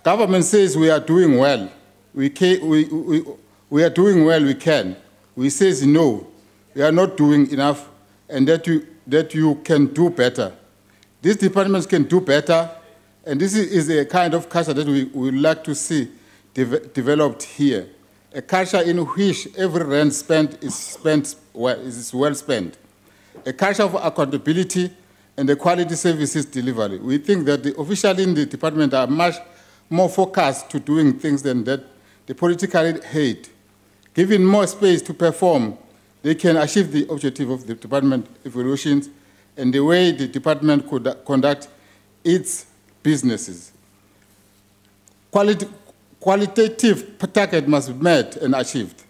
N: Government says we are doing well. We are doing well, we can. We say no, we are not doing enough, and that you can do better. These departments can do better, and this is a kind of culture that we would like to see developed here. A culture in which every rand spent is well spent. A culture of accountability and the quality services delivery. We think that the officials in the department are much more focused to doing things than that they politically hate. Given more space to perform, they can achieve the objective of the department evaluations and the way the department could conduct its businesses. Qualitative target must be met and achieved.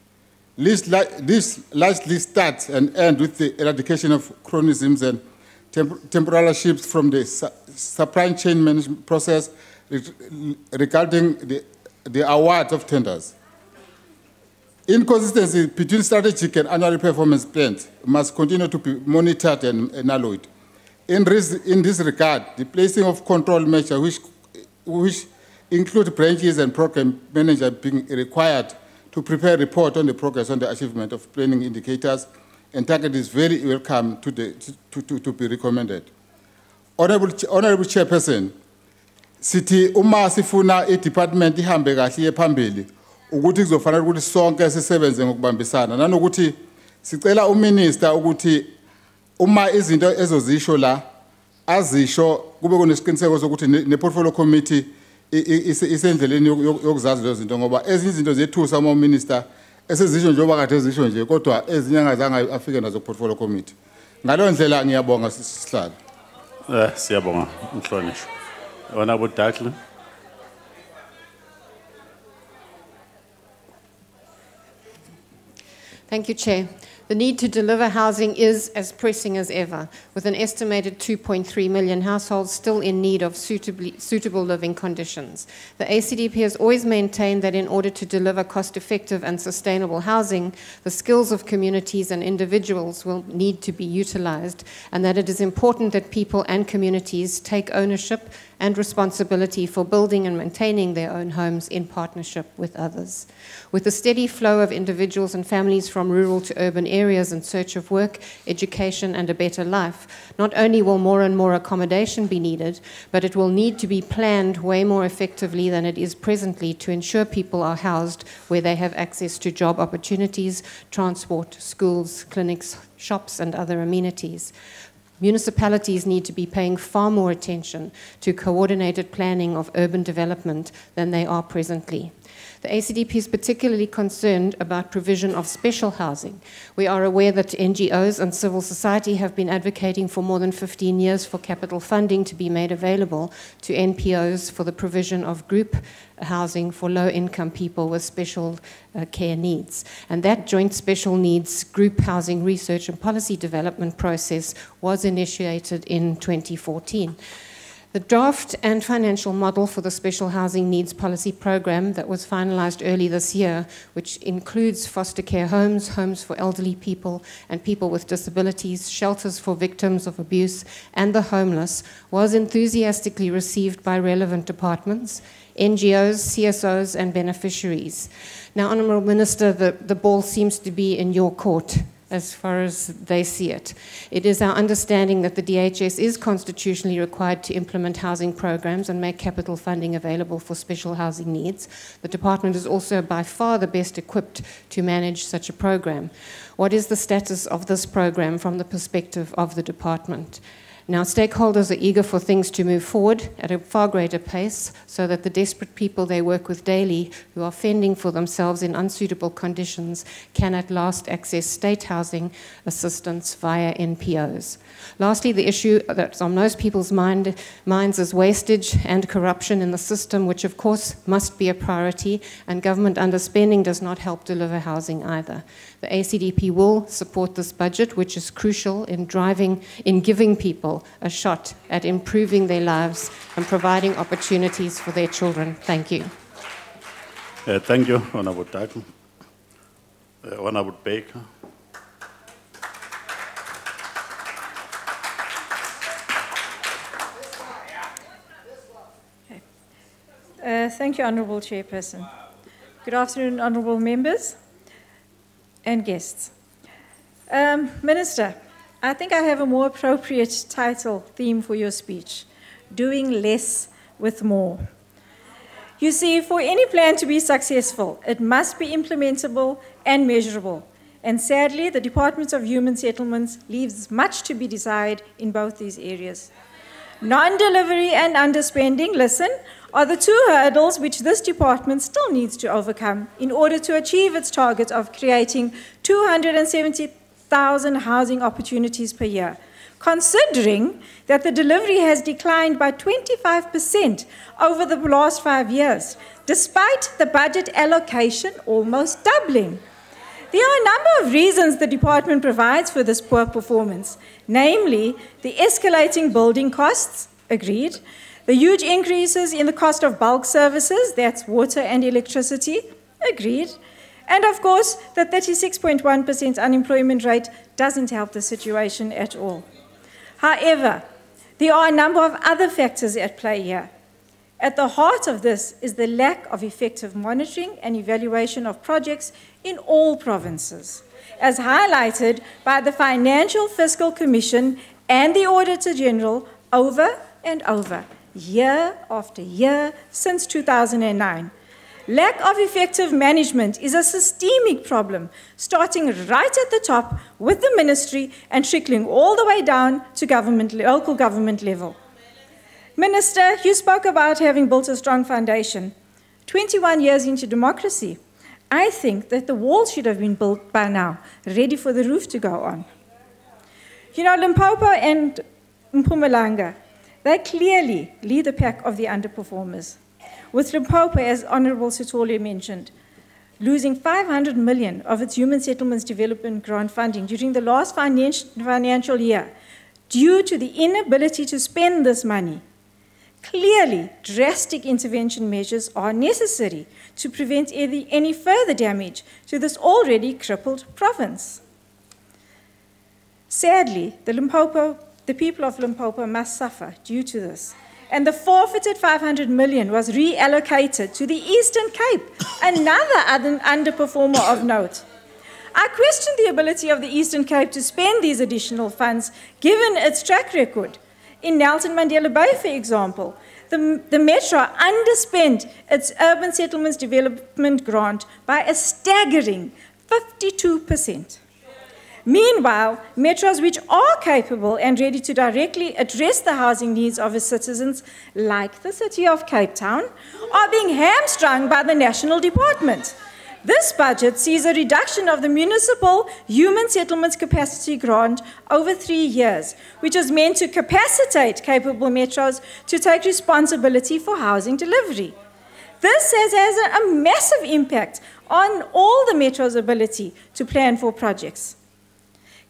N: This largely starts and ends with the eradication of chronisms and temporal shifts from the supply chain management process regarding the award of tenders. Inconsistency between strategic and annual performance plans must continue to be monitored and annulled. In this regard, the placing of control measures which include branches and program managers being required to prepare a report on the progress on the achievement of planning indicators and target is very welcome to be recommended. Honorable Chairperson, sithi uma sifuna i-department ihambe kahle phambili ukuthi kuzofanele ukuthi sonke sisebenze ngokubambisana nanokuthi sicela uminister ukuthi uma izinto ezozisho la azisho kube kunesiqiniseko sokuthi ne-portfolio committee isendleleni yokuzazi lezo zinto ngoba ezinye izinto zethusa uma uminister esezisho njengoba kade ezisho nje kodwa ezinye angazange afike nazo ku-portfolio committee. Ngaleyo ndlela ngiyabonga sihlalo.
L: Siyabonga umhlonishwa. Honorable Dackler.
O: Thank you, Chair. The need to deliver housing is as pressing as ever, with an estimated 2.3 million households still in need of suitable living conditions. The ACDP has always maintained that in order to deliver cost-effective and sustainable housing, the skills of communities and individuals will need to be utilized, and that it is important that people and communities take ownership and responsibility for building and maintaining their own homes in partnership with others. With the steady flow of individuals and families from rural to urban areas in search of work, education, and a better life, not only will more and more accommodation be needed, but it will need to be planned way more effectively than it is presently to ensure people are housed where they have access to job opportunities, transport, schools, clinics, shops, and other amenities. Municipalities need to be paying far more attention to coordinated planning of urban development than they are presently. The ACDP is particularly concerned about provision of special housing. We are aware that NGOs and civil society have been advocating for more than 15 years for capital funding to be made available to NPOs for the provision of group housing for low-income people with special care needs. And that joint special needs group housing research and policy development process was initiated in 2014. The draft and financial model for the Special Housing Needs Policy Program that was finalized early this year, which includes foster care homes, homes for elderly people and people with disabilities, shelters for victims of abuse, and the homeless, was enthusiastically received by relevant departments, NGOs, CSOs, and beneficiaries. Now, Honourable Minister, the ball seems to be in your court as far as they see it. It is our understanding that the DHS is constitutionally required to implement housing programs and make capital funding available for special housing needs. The department is also by far the best equipped to manage such a program. What is the status of this program from the perspective of the department? Now, stakeholders are eager for things to move forward at a far greater pace so that the desperate people they work with daily who are fending for themselves in unsuitable conditions can at last access state housing assistance via NPOs. Lastly, the issue that's on most people's minds is wastage and corruption in the system, which of course must be a priority, and government underspending does not help deliver housing either. The ACDP will support this budget, which is crucial in giving people a shot at improving their lives and providing opportunities for their children. Thank you.
L: Thank you, Honourable Dackler. Honourable Baker.
P: Thank you, Honourable Chairperson. Good afternoon, Honourable members and guests. Minister, I think I have a more appropriate theme for your speech, doing less with more. You see, for any plan to be successful, it must be implementable and measurable. And sadly, the Department of Human Settlements leaves much to be desired in both these areas. Non-delivery and underspending, are the two hurdles which this department still needs to overcome in order to achieve its target of creating 270,000 housing opportunities per year, considering that the delivery has declined by 25% over the last 5 years, despite the budget allocation almost doubling. There are a number of reasons the department provides for this poor performance, namely the escalating building costs, agreed, the huge increases in the cost of bulk services, that's water and electricity, agreed, and of course the 36.1% unemployment rate doesn't help the situation at all. However, there are a number of other factors at play here. At the heart of this is the lack of effective monitoring and evaluation of projects in all provinces, as highlighted by the Financial Fiscal Commission and the Auditor General over and over, year after year since 2009. Lack of effective management is a systemic problem, starting right at the top with the ministry and trickling all the way down to local government level. Minister, you spoke about having built a strong foundation. 21 years into democracy, I think that the walls should have been built by now, ready for the roof to go on. You know, Limpopo and Mpumalanga, they clearly lead the pack of the underperformers. With Limpopo, as Honourable Sithole mentioned, losing 500 million of its Human Settlements Development Grant funding during the last financial year due to the inability to spend this money. Clearly, drastic intervention measures are necessary to prevent any further damage to this already crippled province. Sadly, the people of Limpopo must suffer due to this, and the forfeited 500 million was reallocated to the Eastern Cape, another underperformer of note. I question the ability of the Eastern Cape to spend these additional funds, given its track record. In Nelson Mandela Bay, for example, the Metro underspent its Urban Settlements Development Grant by a staggering 52%. Meanwhile, metros which are capable and ready to directly address the housing needs of its citizens, like the city of Cape Town, are being hamstrung by the National Department. This budget sees a reduction of the Municipal Human Settlements Capacity Grant over 3 years, which is meant to capacitate capable metros to take responsibility for housing delivery. This has a massive impact on all the metros' ability to plan for projects.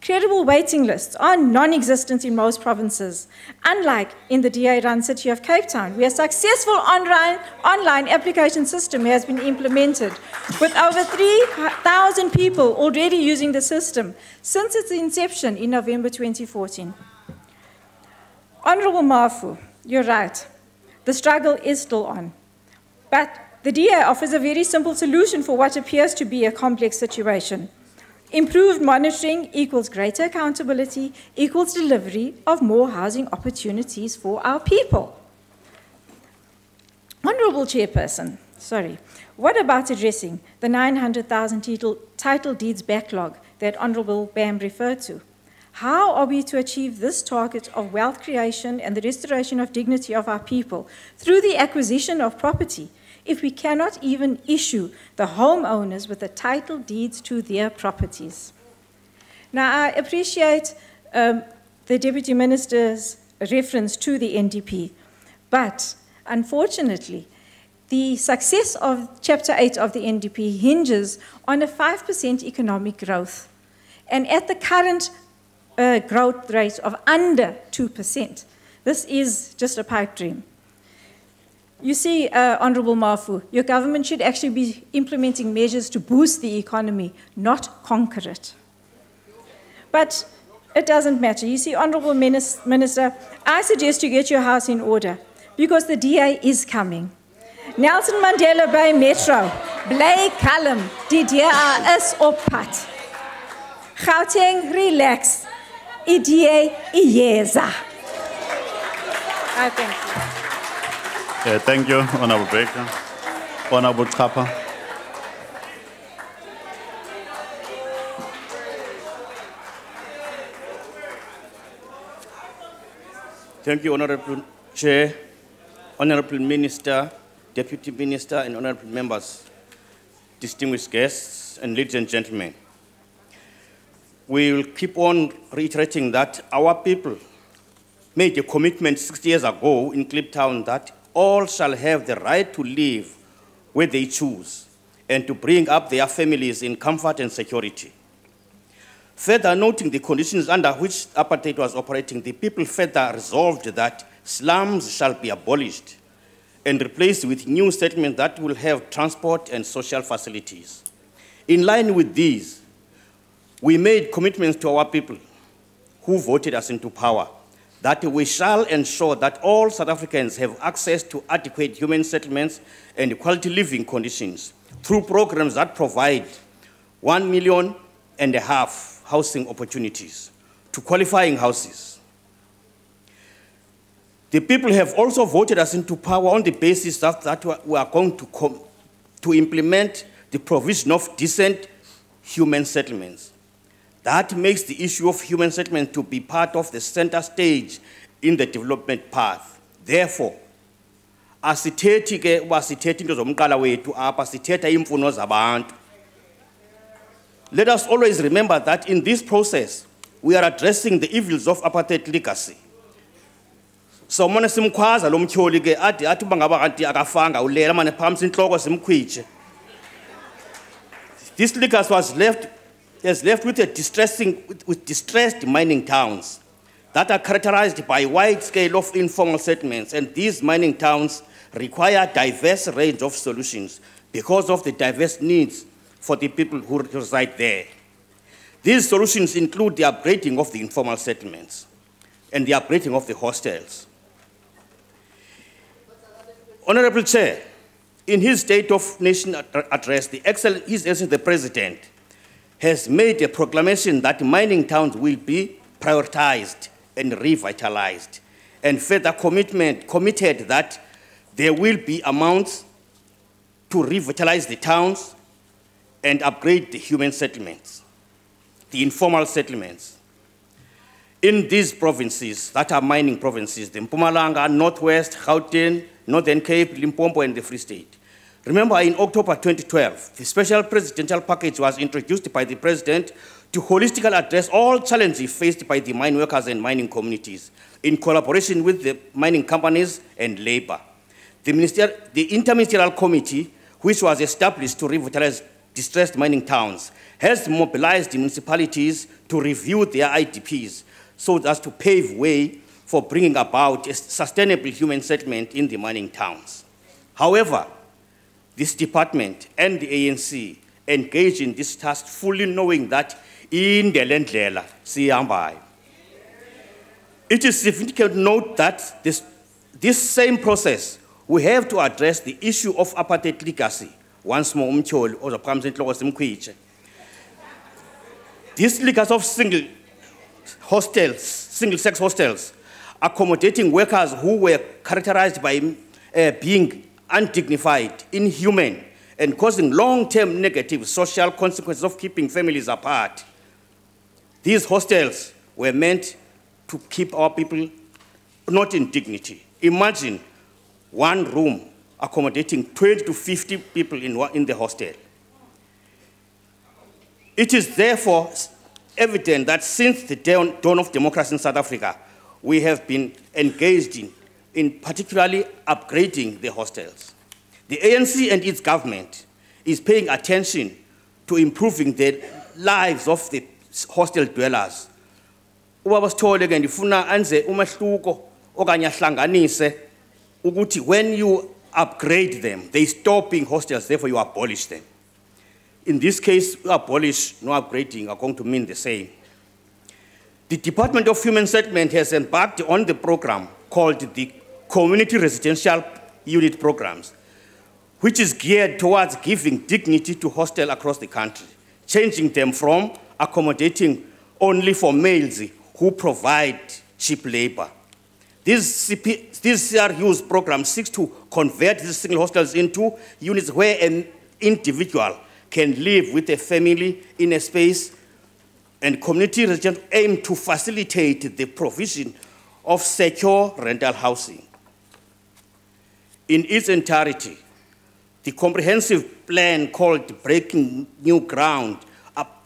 P: Credible waiting lists are non-existent in most provinces, unlike in the DA-run city of Cape Town, where a successful online application system has been implemented, with over 3,000 people already using the system since its inception in November 2014. Honourable Mafu, you're right. The struggle is still on. But the DA offers a very simple solution for what appears to be a complex situation. Improved monitoring equals greater accountability, equals delivery of more housing opportunities for our people. Honourable Chairperson, what about addressing the 900,000 title deeds backlog that Honourable Bam referred to? How are we to achieve this target of wealth creation and the restoration of dignity of our people through the acquisition of property, if we cannot even issue the homeowners with the title deeds to their properties? Now, I appreciate the Deputy Minister's reference to the NDP, but unfortunately, the success of Chapter 8 of the NDP hinges on a 5% economic growth. And at the current growth rate of under 2%, this is just a pipe dream. You see, Honourable Mafu, your government should actually be implementing measures to boost the economy, not conquer it. But it doesn't matter. You see, Honourable Minister, I suggest you get your house in order, because the DA is coming. Nelson Mandela Bay Metro, bly kalm, die DA is op pad. Gauteng, relax, DA iyeza. I thank you.
L: Thank you, Honourable Baker. Honourable Chapa.
Q: Thank you, Honourable Chair, Honourable Minister, Deputy Minister, and Honourable Members, distinguished guests, and ladies and gentlemen. we will keep on reiterating that our people made a commitment 60 years ago in Kliptown that all shall have the right to live where they choose and to bring up their families in comfort and security. Further noting the conditions under which apartheid was operating, the people further resolved that slums shall be abolished and replaced with new settlements that will have transport and social facilities. In line with these, we made commitments to our people who voted us into power that we shall ensure that all South Africans have access to adequate human settlements and quality living conditions through programs that provide 1.5 million housing opportunities to qualifying houses. The people have also voted us into power on the basis that we are going to implement the provision of decent human settlements. That makes the issue of human settlement to be part of the center stage in the development path. Therefore, asithethi ke wasithethi into zomqala wethu apha sithetha imfuno zabantu. Let us always remember that in this process, we are addressing the evils of apartheid legacy. So manje simkhwaza lo mtyholi ke athi uba ngaba kanti akafanga ulela manje phamsi inhloko simkhwitshe. This legacy has left with distressed mining towns that are characterized by a wide scale of informal settlements, and these mining towns require a diverse range of solutions because of the diverse needs for the people who reside there. These solutions include the upgrading of the informal settlements and the upgrading of the hostels. Honorable Chair, in his State of Nation address, His Excellency the President has made a proclamation that mining towns will be prioritized and revitalized, and further committed that there will be amounts to revitalize the towns and upgrade the human settlements, the informal settlements. In these provinces that are mining provinces, the Mpumalanga, Northwest, Gauteng, Northern Cape, Limpopo, and the Free State. Remember, in October 2012, the special presidential package was introduced by the President to holistically address all challenges faced by the mine workers and mining communities in collaboration with the mining companies and labor. The Interministerial Committee, which was established to revitalize distressed mining towns, has mobilized the municipalities to review their IDPs so as to pave way for bringing about a sustainable human settlement in the mining towns. However, this department and the ANC engage in this task fully knowing that in the Lendlela, Siambai. It is significant to note that this same process, we have to address the issue of apartheid legacy. Once more, or the Prime Minister, this legacy of single-sex hostels, accommodating workers who were characterized by being undignified, inhuman, and causing long-term negative social consequences of keeping families apart. These hostels were meant to keep our people not in dignity. Imagine one room accommodating 20 to 50 people in the hostel. It is therefore evident that since the dawn of democracy in South Africa, we have been engaged in particularly upgrading the hostels. The ANC and its government is paying attention to improving the lives of the hostel dwellers. When you upgrade them, they stop being hostels, therefore you abolish them. In this case, abolish, no upgrading are going to mean the same. The Department of Human Settlement has embarked on the program called the Community Residential Unit Programs, which is geared towards giving dignity to hostels across the country, changing them from accommodating only for males who provide cheap labor. This CRU's program seeks to convert these single hostels into units where an individual can live with a family in a space, and community residents aim to facilitate the provision of secure rental housing. In its entirety, the comprehensive plan called Breaking New Ground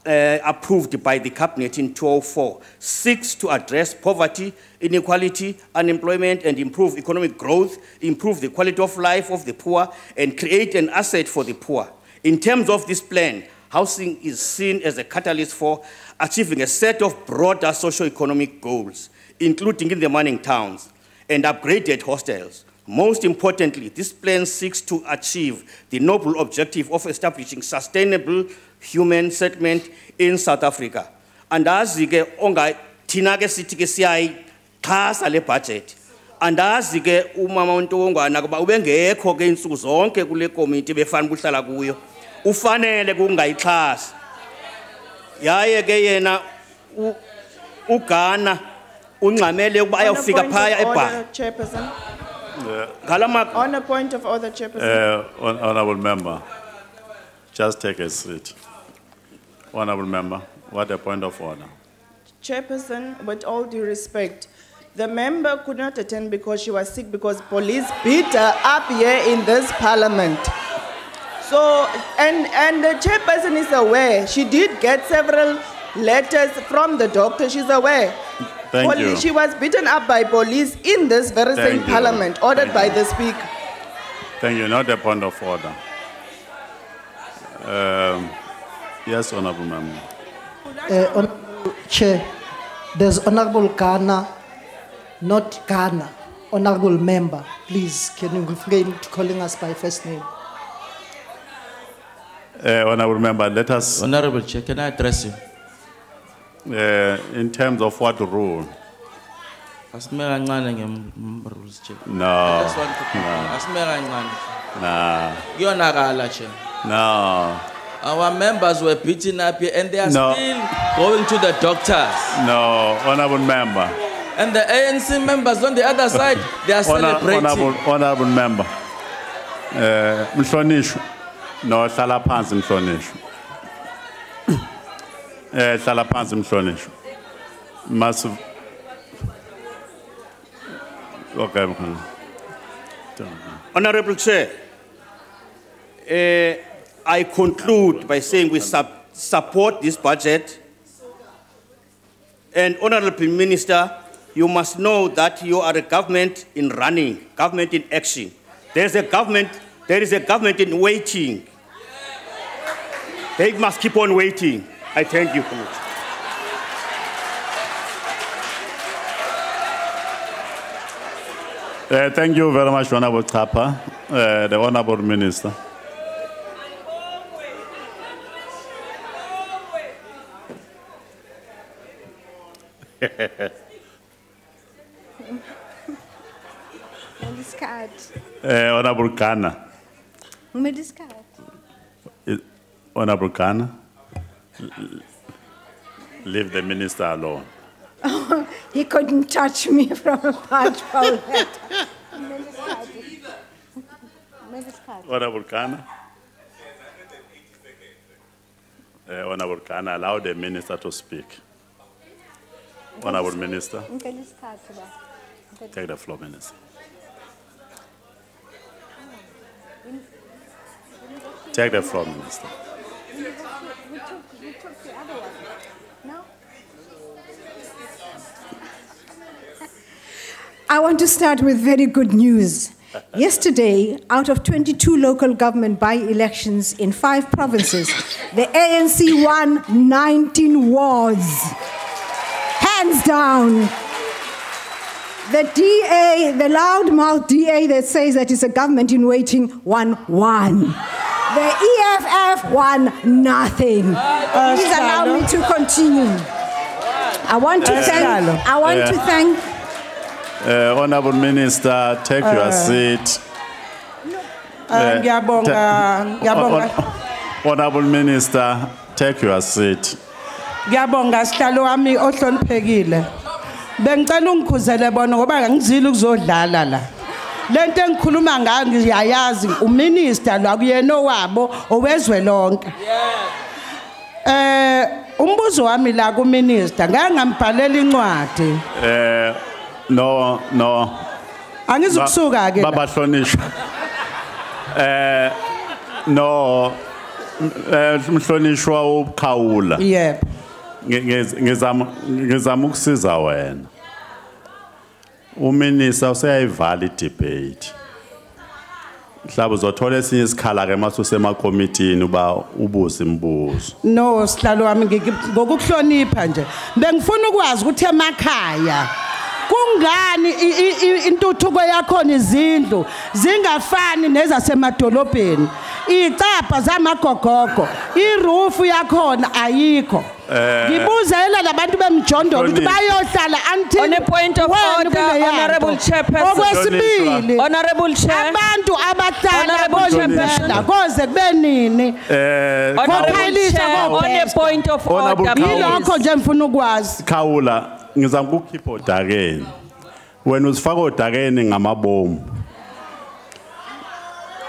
Q: approved by the Cabinet in 2004 seeks to address poverty, inequality, unemployment, and improve economic growth, improve the quality of life of the poor, and create an asset for the poor. In terms of this plan, housing is seen as a catalyst for achieving a set of broader socio-economic goals, including in the mining towns, and upgraded hostels. Most importantly, this plan seeks to achieve the noble objective of establishing sustainable human settlement in South Africa. Andazi ke onga thina ke sithi ke siyayixhasa le budget. Andazi ke umama uNtongwana kuba ubengekho ke insuku zonke kule committee befana ukuhlala kuyo. Ufanele kungayixhasa. Yaye ke yena uGhana ungxamele ukuba ayofika phaya eBha.
R: Chairperson.
Q: On
R: a point of order, Chairperson.
L: Honourable member, just take a seat. Honourable member, what a point of order.
R: Chairperson, with all due respect, the member could not attend because she was sick because police beat her up here in this parliament. So, and the chairperson is aware. She did get several letters from the doctor. She's aware.
L: Thank you.
R: She was beaten up by police in this very same parliament, ordered by the speaker.
L: Thank you. Not a point of order. Yes, Honourable Member.
S: Honourable Chair, there's Honourable Ghana, not Ghana. Honourable Member, please, can you refrain to calling us by first name?
L: Honourable Member, let us...
D: Honourable Chair, can I address you?
L: In terms of what rule?
D: No.
L: No.
D: Our members were beaten up here and they are still going to the doctors.
L: No, Honourable Member.
D: And the ANC members on the other side, they are celebrating.
L: Honourable Member. Mhlonishwa. No, hlala phansi Mhlonishwa. Hlala phansi Mhlonishwa. Massive. Okay.
Q: Honourable Chair, I conclude by saying we support this budget. And Honourable Minister, you must know that you are a government in running, government in action. There is a government in waiting. They must keep on waiting. I thank you for it.
L: Thank you very much, Honourable Chapa. The Honourable Minister. Honourable Ghana. Honourable Ghana. Leave the minister alone.
C: Oh, he couldn't touch me from a punch bowl.
L: Honourable Ghana. Honourable Ghana, allow the minister to speak. Honourable Minister. Take the floor, Minister. Take the floor, Minister.
C: I want to start with very good news. Yesterday, out of 22 local government by-elections in 5 provinces, the ANC won 19 wards. Hands down. The DA, the loudmouth DA that says that it's a government in waiting, won 1. The EFF won nothing. Please allow me to continue. I want to thank
L: Honourable Minister, take your seat. Honourable Minister, take your seat.
T: Ngiyabonga sihlalo wami ohloniphekile. Bengicela ungikhuzele bona ngoba ngizile ukuzodlala la. Lento engikhuluma ngayo ngiyayazi uminister lo akuyena owabo owezwe lonke. Umbuzo wami la ku minister ngeke ngambhalela incwadi.
L: No.
T: Angizukusuka ke.
L: Baba hlonishwa. No. Mhlonishwa uKhawula.
T: Yebo.
L: Ngizama ukusiza wena. Uminister useyayivala idebate. Mhlawumbe uzothola esinye isikhala ke mase usemakomitini uba ubuze imibuzo.
T: No, sihlalo wami ngokuhlonipha nje. Bengifuna ukwazi ukuthi emakhaya kungani intuthuko yakho izindlu zingafani nezasemadolobheni. Icapha zamagogogo, irufu yakhona ayikho. Ngibuzela labantu bemjondolo ukuthi bayohlala until
U: on a point of order, Honorable Chairperson.
T: Okwesibili,
U: Honorable Chair.
T: abantu abadala bonempela koze kube nini?
U: Honorable Chair, on a point of order.
T: Yilokho nje mfuna ukwazi.
L: Khawula, ngizama ukukhipha odakeni. Wena usifaka odakeni ngamabomu.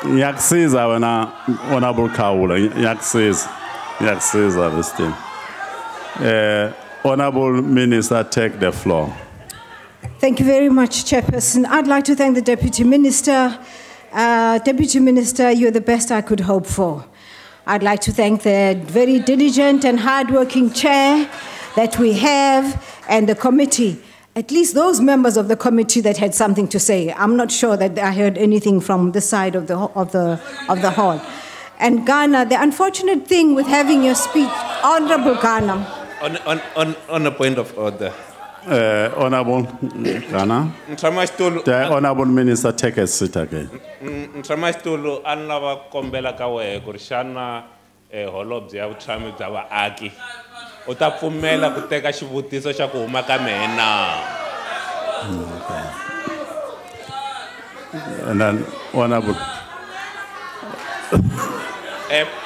L: Ngiyakusiza wena Honorable Khawula, ngiyakusiza. Ngiyakusiza this thing. Honorable Minister, take the floor.
C: Thank you very much, Chairperson. I'd like to thank the Deputy Minister. Deputy Minister, you're the best I could hope for. I'd like to thank the very diligent and hardworking chair that we have and the committee. At least those members of the committee that had something to say. I'm not sure that I heard anything from this side of the hall. And Ghana, the unfortunate thing with having your speech, Honorable Ghana.
F: On a point of order.
L: Honorable Ghana. The Honorable Minister, take a seat again.
F: Mtramastulu anlava kombela kawe kurishana holobye ya vutshami bya vaaki. U ta pfumela ku teka xivutiso xa ku huma ka mina.
L: And then Honorable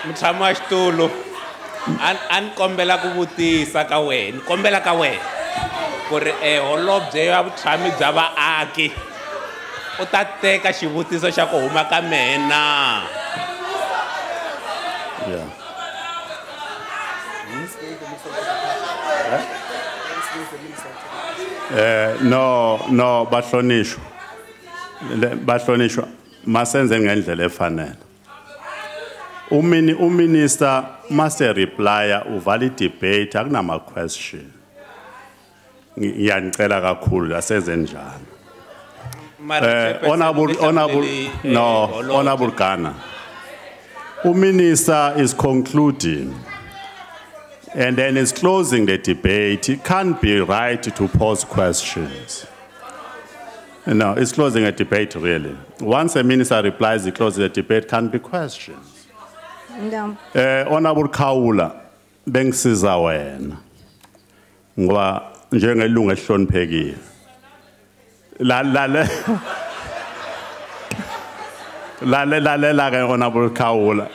F: Mtramastulu an kombela ku vutisa ka wena, kombela ka wena ku ri holobye ya vutshami bya vaaki u ta teka xivutiso xa ku huma ka mina.
L: Yeah. No, bahlonishwa. Bahlonishwa masenze ngendlela efanele. Uminister must reply uvala debate akunama question. Ngiyanicela kakhulu asenze njalo. Honorable Ghana. Minister is concluding and then is closing the debate. It can't be right to pose questions. No, it's closing a debate really. Once a minister replies, he closes the debate, can't be questions.
C: No.
L: Honorable Khawula, bengisiza wena. Ngoba njengelungu ehloniphekile. Lalela ke Honorable Khawula.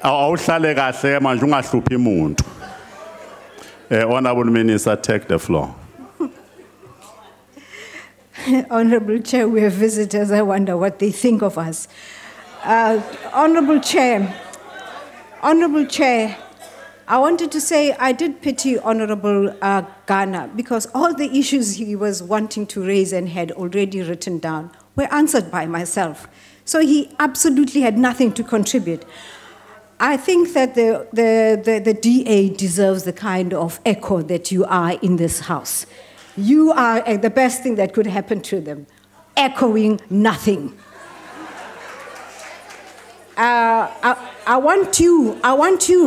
L: Awuhlale kahle manje ungahluphi umuntu. Honorable Minister, take the floor.
C: Honorable Chair, we have visitors. I wonder what they think of us. Honorable Chair, I wanted to say I did pity Honorable Ghana because all the issues he was wanting to raise and had already written down were answered by myself. So he absolutely had nothing to contribute. I think that the DA deserves the kind of echo that you are in this House. You are the best thing that could happen to them, echoing nothing. I want you,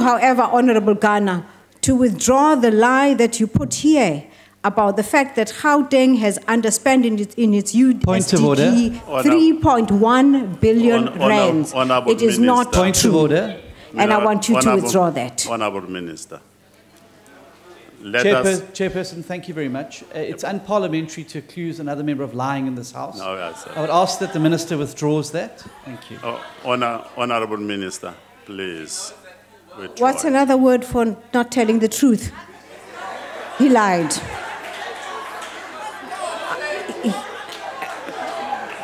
C: however, Honorable Ghana, to withdraw the lie that you put here about the fact that Gauteng has underspent in its USDG 3.1 billion rands. It is not true.
L: Point of order.
C: And I want you to withdraw that.
L: Honorable Minister.
V: Chairperson, thank you very much. It's unparliamentary to accuse another member of lying in this House.
L: No, yes, sir.
V: I would ask that the Minister withdraws that. Thank you.
L: Honorable Minister, please.
C: What's another word for not telling the truth? He lied.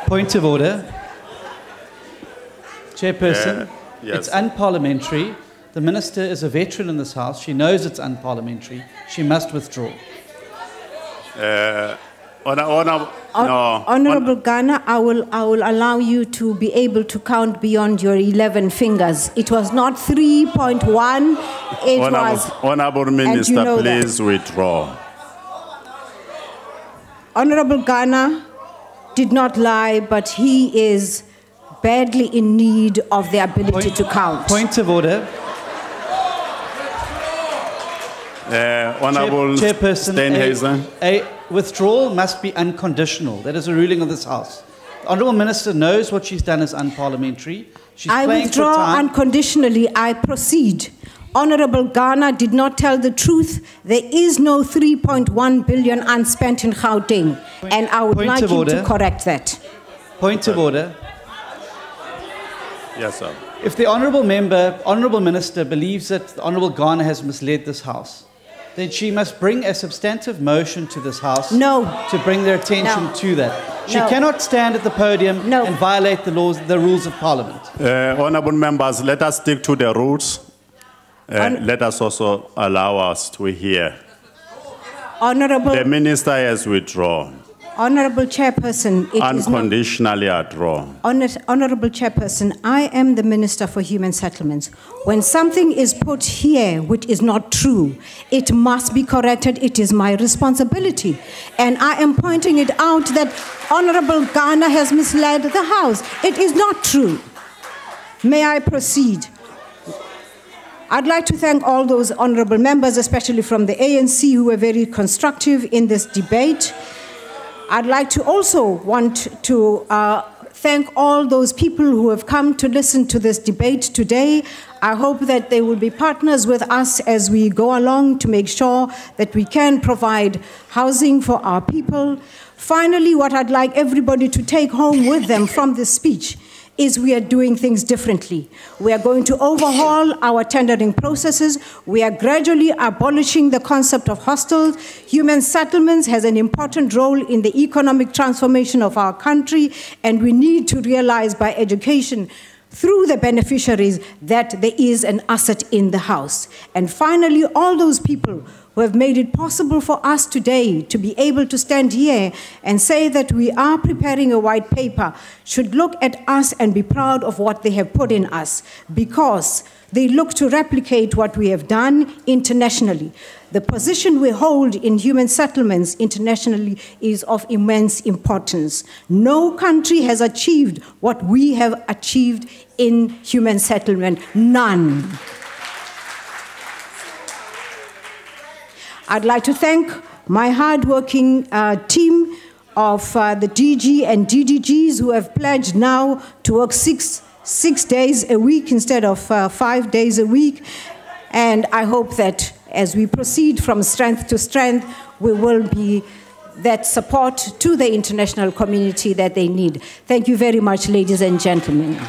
V: Point of order. Chairperson,
L: yes.
V: It's unparliamentary. The Minister is a veteran in this House. She knows it's unparliamentary. She must withdraw.
C: Honorable Ghana, I will allow you to be able to count beyond your 11 fingers. It was not 3.1, it was...
L: Honorable Minister,
C: you know
L: please withdraw.
C: Honorable Ghana did not lie, but he is badly in need of the ability to count.
V: Point of order.
L: Honorable Steenhuisen.
V: A withdrawal must be unconditional. That is a ruling of this House. The Honourable Minister knows what she's done is unparliamentary. She's
C: I
V: playing for
C: withdraw
V: time.
C: unconditionally. I proceed. Honorable Ghana did not tell the truth. There is no 3.1 billion unspent in Gauteng, and I would like you to correct that.
V: Point of order.
L: Yes, sir.
V: If the Honourable Minister believes that the Honourable Ghana has misled this House, then she must bring a substantive motion to this House to bring their attention to that. She cannot stand at the podium and violate the rules of Parliament.
L: Honourable members, let us stick to the rules. Let us also allow us to hear. The Minister has withdrawn.
C: Honorable Chairperson, it is not...
L: Unconditionally withdrawn.
C: Honorable Chairperson, I am the Minister for Human Settlements. When something is put here which is not true, it must be corrected. It is my responsibility. And I am pointing it out that Honorable Ghana has misled the House. It is not true. May I proceed? I'd like to thank all those honorable members, especially from the ANC, who were very constructive in this debate. I'd like to also want to thank all those people who have come to listen to this debate today. I hope that they will be partners with us as we go along to make sure that we can provide housing for our people. Finally, what I'd like everybody to take home with them from this speech is we are doing things differently. We are going to overhaul our tendering processes. We are gradually abolishing the concept of hostels. Human settlements has an important role in the economic transformation of our country, and we need to realize by education through the beneficiaries that there is an asset in the house. And finally, all those people who have made it possible for us today to be able to stand here and say that we are preparing a white paper should look at us and be proud of what they have put in us, because they look to replicate what we have done internationally. The position we hold in human settlements internationally is of immense importance. No country has achieved what we have achieved in human settlement. None. I'd like to thank my hardworking team of the DG and DDGs who have pledged now to work six days a week instead of 5 days a week. And I hope that as we proceed from strength to strength, we will be that support to the international community that they need. Thank you very much, ladies and gentlemen.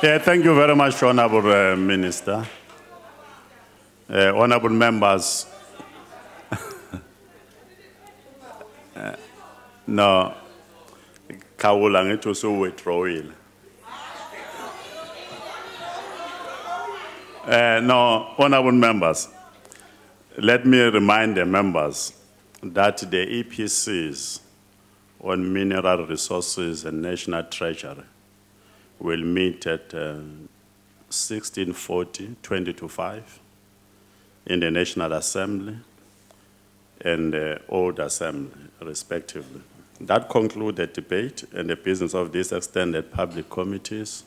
L: Yeah, thank you very much, Honourable Minister. Honourable members, no, Kawula ngithi so withdrawile. No, honourable members, let me remind the members that the EPCs on mineral resources and national treasury will meet at 16:40, 20 to 5 in the National Assembly and the Old Assembly, respectively. That concludes the debate and the business of these extended public committees.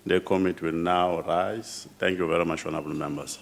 L: The committee will now rise. Thank you very much, honourable members.